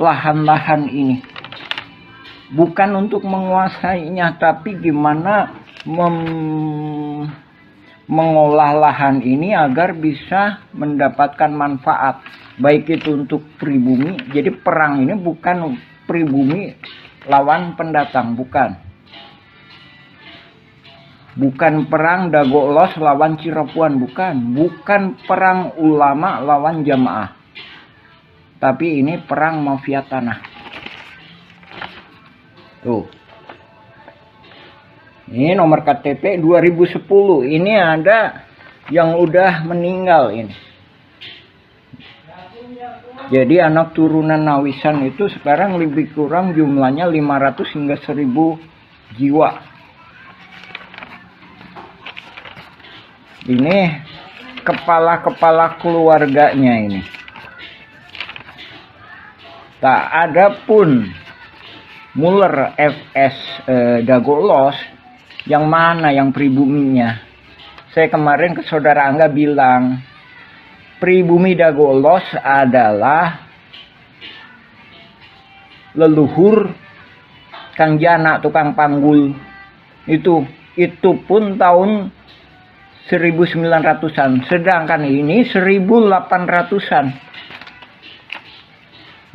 lahan-lahan ini. Bukan untuk menguasainya, tapi gimana mengolah lahan ini agar bisa mendapatkan manfaat, baik itu untuk pribumi. Jadi perang ini bukan pribumi lawan pendatang, bukan perang Dagolos lawan Cirepuhan, bukan perang ulama lawan jamaah, tapi ini perang mafia tanah. Tuh, ini nomor KTP 2010. Ini ada yang udah meninggal ini. Jadi anak turunan nawisan itu sekarang lebih kurang jumlahnya 500 hingga 1000 jiwa. Ini kepala-kepala keluarganya ini. Tak ada pun Muller FS Dagolos, yang mana yang pribuminya. Saya kemarin ke saudara Angga bilang, pribumi Dagolos adalah leluhur Kang Jana, tukang panggul. Itu pun tahun 1900-an, sedangkan ini 1800-an.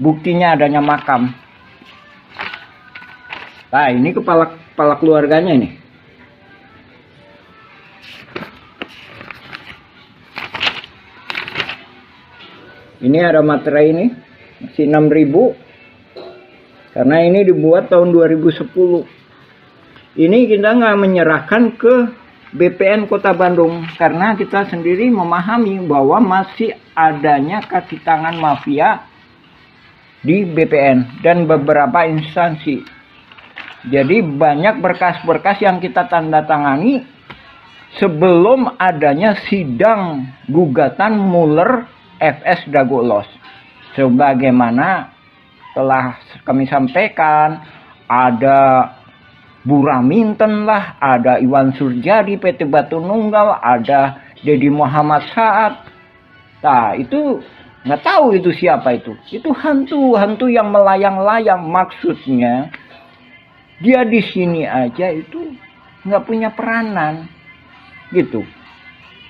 Buktinya adanya makam. Nah, ini kepala keluarganya ini. Ini ada materai ini, masih 6.000. Karena ini dibuat tahun 2010. Ini kita nggak menyerahkan ke BPN Kota Bandung, karena kita sendiri memahami bahwa masih adanya kaki tangan mafia di BPN dan beberapa instansi. Jadi banyak berkas-berkas yang kita tanda tangani sebelum adanya sidang gugatan Muller FS Dagolos. Sebagaimana telah kami sampaikan, ada Buraminten lah, ada Iwan Surjadi PT Batu Nunggal, ada Dedi Muhammad Saad. Nah, itu nggak tahu itu siapa itu. Itu hantu yang melayang-layang. Maksudnya dia di sini aja itu nggak punya peranan, gitu.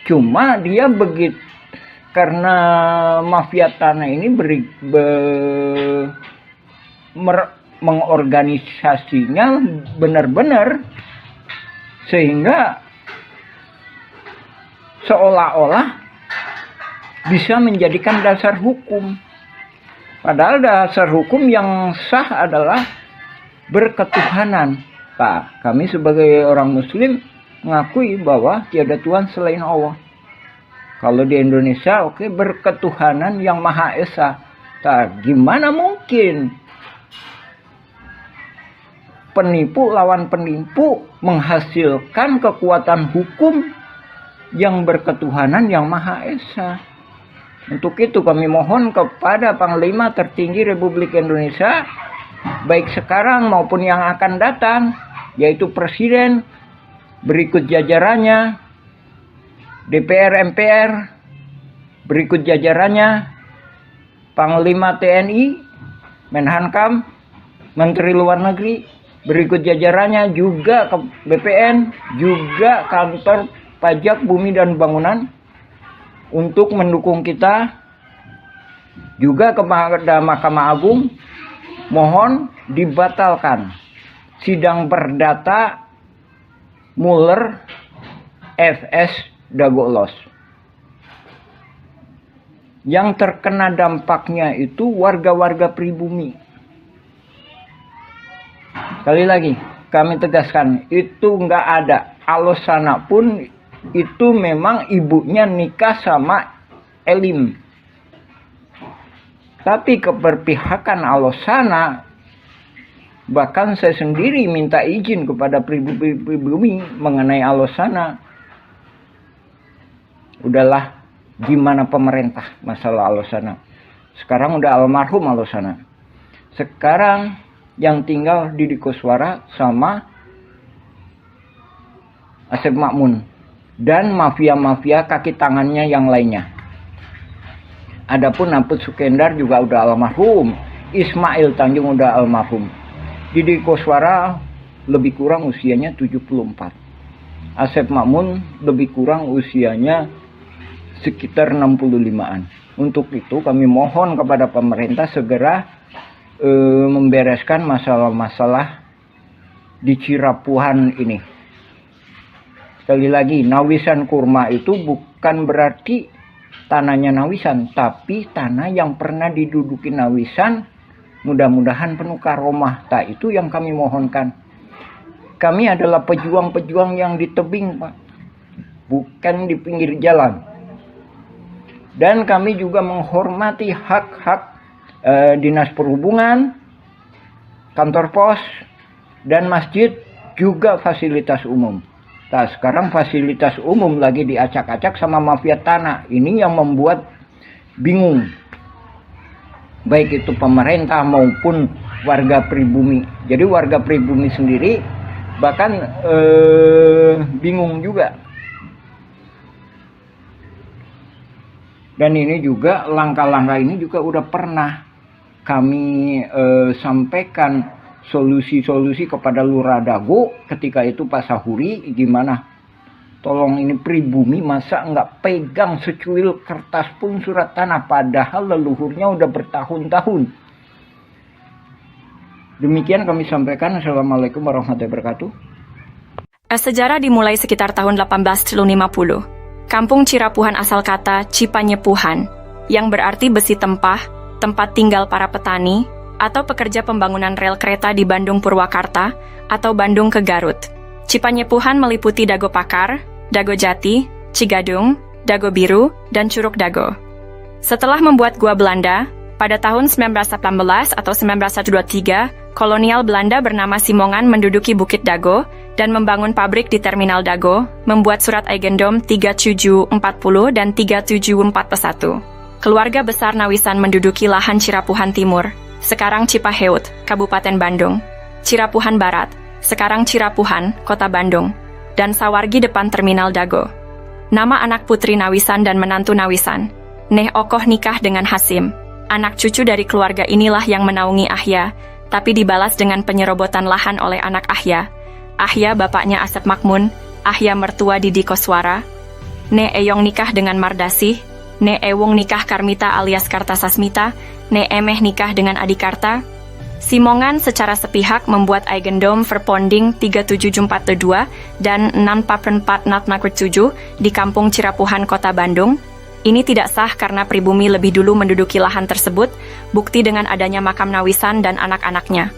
Cuma dia begitu, karena mafia tanah ini mengorganisasinya benar-benar, sehingga seolah-olah bisa menjadikan dasar hukum. Padahal dasar hukum yang sah adalah berketuhanan. Nah, kami sebagai orang muslim mengakui bahwa tiada Tuhan selain Allah. Kalau di Indonesia, oke, berketuhanan yang Maha Esa. Nah, gimana mungkin penipu lawan penipu menghasilkan kekuatan hukum yang berketuhanan yang Maha Esa? Untuk itu kami mohon kepada Panglima tertinggi Republik Indonesia, baik sekarang maupun yang akan datang, yaitu Presiden, berikut jajarannya, DPR, MPR, berikut jajarannya Panglima TNI, Menhankam, Menteri Luar Negeri, berikut jajarannya juga ke BPN, juga Kantor Pajak Bumi dan Bangunan untuk mendukung kita, juga kepada Mahkamah Agung, mohon dibatalkan sidang perdata Mueller FS Dagolos. Yang terkena dampaknya itu warga-warga pribumi. Sekali lagi, kami tegaskan, itu nggak ada. Alosana pun itu memang ibunya nikah sama Elim. Tapi keberpihakan Alosana, bahkan saya sendiri minta izin kepada pribumi mengenai Alosana. Udahlah, gimana pemerintah masalah Alosana. Sekarang udah almarhum Alosana. Sekarang yang tinggal Didi Koswara sama Asep Makmun dan mafia-mafia kaki tangannya yang lainnya. Adapun Naput Sukendar juga udah almarhum, Ismail Tanjung udah almarhum. Didi Koswara lebih kurang usianya 74. Asep Makmun lebih kurang usianya sekitar 65-an. Untuk itu kami mohon kepada pemerintah segera membereskan masalah-masalah di Cirapuhan ini. Sekali lagi, Nawisan Kurma itu bukan berarti tanahnya Nawisan, tapi tanah yang pernah diduduki Nawisan, mudah-mudahan penuh karomah. Itu yang kami mohonkan. Kami adalah pejuang-pejuang yang di tebing, Pak, bukan di pinggir jalan. Dan kami juga menghormati hak-hak Dinas Perhubungan, kantor pos, dan masjid, juga fasilitas umum. Nah, sekarang fasilitas umum lagi diacak-acak sama mafia tanah. Ini yang membuat bingung. Baik itu pemerintah maupun warga pribumi. Jadi warga pribumi sendiri bahkan bingung juga. Dan ini juga langkah-langkah ini juga udah pernah kami sampaikan solusi-solusi kepada Lurah Dago ketika itu Pak Sahuri, gimana? Tolong ini pribumi masa nggak pegang secuil kertas pun surat tanah padahal leluhurnya udah bertahun-tahun. Demikian kami sampaikan. Assalamualaikum warahmatullahi wabarakatuh. Sejarah dimulai sekitar tahun 1850. Kampung Cirapuhan asal kata Cipanyepuhan, yang berarti besi tempah, tempat tinggal para petani, atau pekerja pembangunan rel kereta di Bandung Purwakarta, atau Bandung ke Garut. Cipanyepuhan meliputi Dago Pakar, Dago Jati, Cigadung, Dago Biru, dan Curug Dago. Setelah membuat gua Belanda, pada tahun 1918 atau 1923, kolonial Belanda bernama Simongan menduduki Bukit Dago dan membangun pabrik di Terminal Dago, membuat surat Eigendom 3740 dan 3741. Keluarga besar Nawisan menduduki lahan Cirapuhan Timur, sekarang Cipaheut, Kabupaten Bandung, Cirapuhan Barat, sekarang Cirapuhan, Kota Bandung, dan Sawargi depan Terminal Dago. Nama anak putri Nawisan dan menantu Nawisan, Neh Okoh nikah dengan Hasim. Anak cucu dari keluarga inilah yang menaungi Ahya, tapi dibalas dengan penyerobotan lahan oleh anak Ahya. Ahya bapaknya Asep Makmun, Ahya mertua Didi Koswara. Ne Eyong nikah dengan Mardasih, Ne Ewung nikah Karmita alias Kartasasmita, Ne Emeh nikah dengan Adikarta. Simongan secara sepihak membuat Eigendom Verponding 37442 dan 64447 di Kampung Cirapuhan, Kota Bandung. Ini tidak sah karena pribumi lebih dulu menduduki lahan tersebut, bukti dengan adanya makam Nawisan dan anak-anaknya.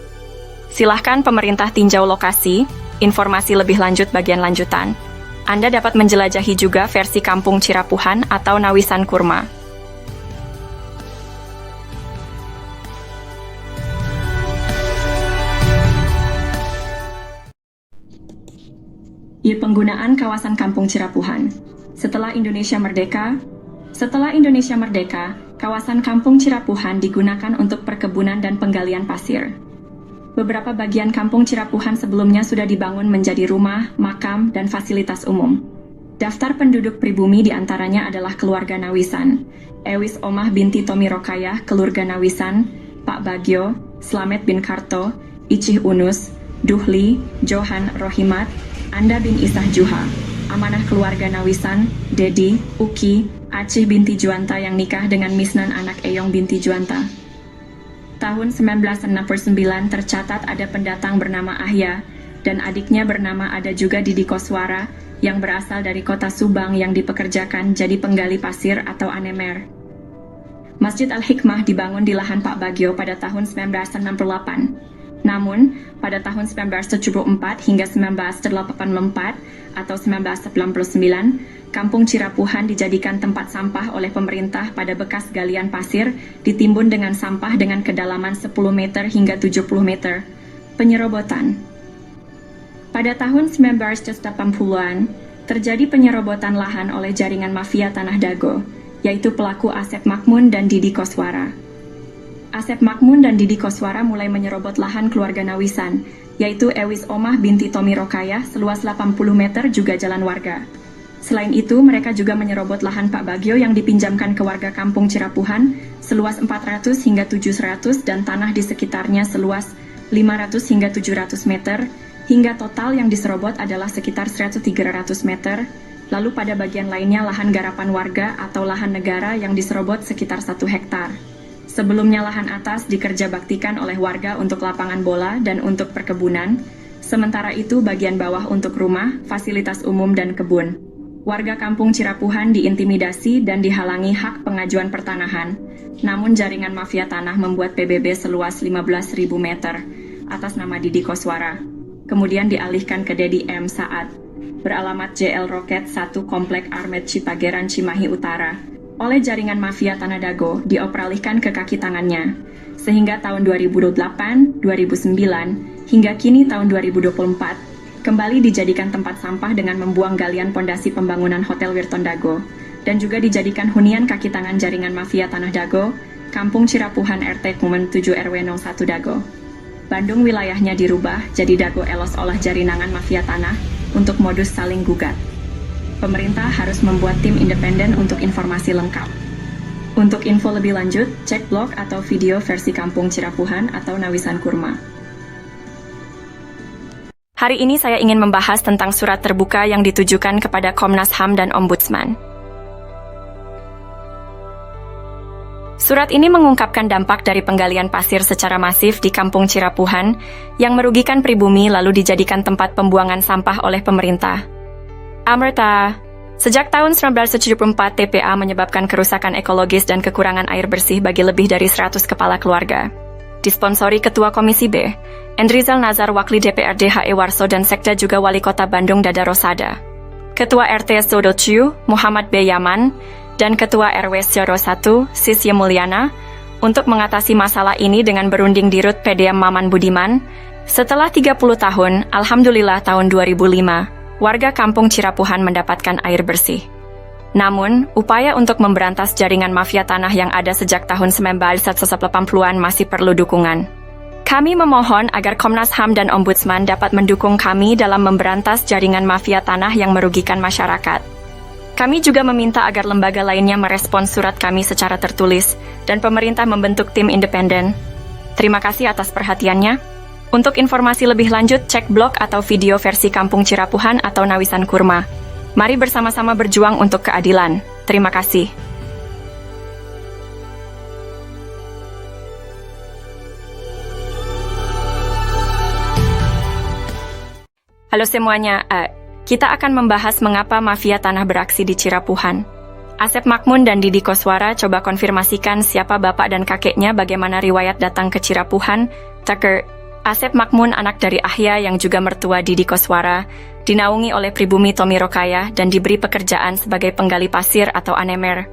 Silahkan pemerintah tinjau lokasi, informasi lebih lanjut bagian lanjutan. Anda dapat menjelajahi juga versi Kampung Cirapuhan atau Nawisan Kurma. Penggunaan kawasan Kampung Cirapuhan. Setelah Indonesia Merdeka, kawasan Kampung Cirapuhan digunakan untuk perkebunan dan penggalian pasir. Beberapa bagian Kampung Cirapuhan sebelumnya sudah dibangun menjadi rumah, makam, dan fasilitas umum. Daftar penduduk pribumi diantaranya adalah keluarga Nawisan, Ewis Omah binti Tomi Rokayah, keluarga Nawisan, Pak Bagio, Slamet bin Karto, Icih Unus, Duhli, Johan Rohimat, Anda bin Isah Juha, amanah keluarga Nawisan, Dedi, Uki, Acih binti Juanta yang nikah dengan Misnan anak Eyong binti Juanta. Tahun 1969 tercatat ada pendatang bernama Ahya, dan adiknya bernama ada juga Didi Koswara, yang berasal dari kota Subang yang dipekerjakan jadi penggali pasir atau anemer. Masjid Al-Hikmah dibangun di lahan Pak Bagio pada tahun 1968. Namun, pada tahun 1974 hingga 1984 atau 1999, Kampung Cirapuhan dijadikan tempat sampah oleh pemerintah pada bekas galian pasir ditimbun dengan sampah dengan kedalaman 10 meter hingga 70 meter. Penyerobotan. Pada tahun 1980-an, terjadi penyerobotan lahan oleh jaringan mafia Tanah Dago, yaitu pelaku Asep Makmun dan Didi Koswara. Asep Makmun dan Didi Koswara mulai menyerobot lahan keluarga Nawisan, yaitu Ewis Omah binti Tomi Rokayah seluas 80 meter juga jalan warga. Selain itu, mereka juga menyerobot lahan Pak Bagio yang dipinjamkan ke warga Kampung Cirapuhan seluas 400 hingga 700 dan tanah di sekitarnya seluas 500 hingga 700 meter, hingga total yang diserobot adalah sekitar 100-300 meter, lalu pada bagian lainnya lahan garapan warga atau lahan negara yang diserobot sekitar 1 hektar. Sebelumnya lahan atas dikerjabaktikan oleh warga untuk lapangan bola dan untuk perkebunan, sementara itu bagian bawah untuk rumah, fasilitas umum dan kebun. Warga Kampung Cirapuhan diintimidasi dan dihalangi hak pengajuan pertanahan, namun jaringan mafia tanah membuat PBB seluas 15.000 meter atas nama Didi Koswara. Kemudian dialihkan ke Dedi M. Saad, beralamat JL Roket 1 Komplek Armet Cipageran Cimahi Utara, oleh jaringan mafia Tanah Dago dioperalihkan ke kaki tangannya, sehingga tahun 2008, 2009, hingga kini tahun 2024, kembali dijadikan tempat sampah dengan membuang galian pondasi pembangunan Hotel Wirton Dago, dan juga dijadikan hunian kaki tangan jaringan mafia Tanah Dago, Kampung Cirapuhan RT Kumen 7 RW 01 Dago. Bandung wilayahnya dirubah jadi Dago Elos olah jarinangan mafia tanah untuk modus saling gugat. Pemerintah harus membuat tim independen untuk informasi lengkap. Untuk info lebih lanjut, cek blog atau video versi Kampung Cirapuhan atau Nawisan Kurma. Hari ini saya ingin membahas tentang surat terbuka yang ditujukan kepada Komnas HAM dan Ombudsman. Surat ini mengungkapkan dampak dari penggalian pasir secara masif di Kampung Cirapuhan yang merugikan pribumi lalu dijadikan tempat pembuangan sampah oleh pemerintah. Amerta, sejak tahun 1974 TPA menyebabkan kerusakan ekologis dan kekurangan air bersih bagi lebih dari 100 kepala keluarga. Disponsori Ketua Komisi B, Endrizal Nazar Wakli DPRD HE Warso dan Sekda juga Wali Kota Bandung Dada Rosada. Ketua RT Sodociu, Muhammad B. Yaman, dan Ketua RW Syaro 1, Sisye Mulyana, untuk mengatasi masalah ini dengan berunding di RUT PDM Maman Budiman. Setelah 30 tahun, alhamdulillah tahun 2005, warga Kampung Cirapuhan mendapatkan air bersih. Namun, upaya untuk memberantas jaringan mafia tanah yang ada sejak tahun 1980-an masih perlu dukungan. Kami memohon agar Komnas HAM dan Ombudsman dapat mendukung kami dalam memberantas jaringan mafia tanah yang merugikan masyarakat. Kami juga meminta agar lembaga lainnya merespons surat kami secara tertulis dan pemerintah membentuk tim independen. Terima kasih atas perhatiannya. Untuk informasi lebih lanjut, cek blog atau video versi Kampung Cirapuhan atau Nawisan Kurma. Mari bersama-sama berjuang untuk keadilan. Terima kasih. Halo semuanya, kita akan membahas mengapa mafia tanah beraksi di Cirapuhan. Asep Makmun dan Didi Koswara coba konfirmasikan siapa bapak dan kakeknya, bagaimana riwayat datang ke Cirapuhan. Tucker, Asep Makmun anak dari Ahya yang juga mertua Didi Koswara, dinaungi oleh pribumi Tomi Rokayah dan diberi pekerjaan sebagai penggali pasir atau anemer.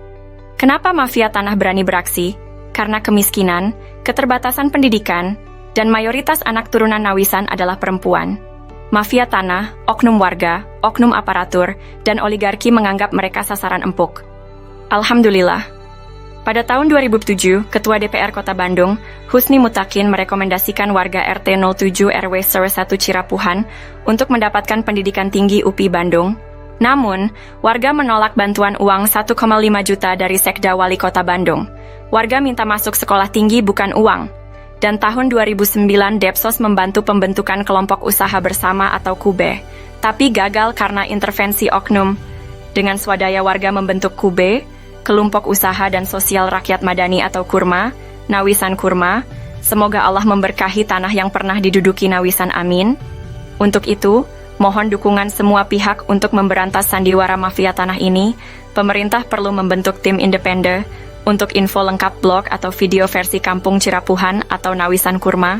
Kenapa mafia tanah berani beraksi? Karena kemiskinan, keterbatasan pendidikan, dan mayoritas anak turunan Nawisan adalah perempuan. Mafia tanah, oknum warga, oknum aparatur, dan oligarki menganggap mereka sasaran empuk. Alhamdulillah. Pada tahun 2007, Ketua DPR Kota Bandung, Husni Mutakin merekomendasikan warga RT 07 RW 01 Cirapuhan untuk mendapatkan pendidikan tinggi UPI Bandung, Namun, warga menolak bantuan uang 1,5 juta dari Sekda Wali Kota Bandung. Warga minta masuk sekolah tinggi bukan uang. Dan tahun 2009 Depsos membantu pembentukan kelompok usaha bersama atau KUBE, tapi gagal karena intervensi oknum. Dengan swadaya warga membentuk KUBE, Kelompok Usaha dan Sosial Rakyat Madani atau KURMA, Nawisan Kurma. Semoga Allah memberkahi tanah yang pernah diduduki Nawisan, amin. Untuk itu, mohon dukungan semua pihak untuk memberantas sandiwara mafia tanah ini. Pemerintah perlu membentuk tim independen. Untuk info lengkap blog atau video versi Kampung Cirapuhan atau Nawisan Kurma,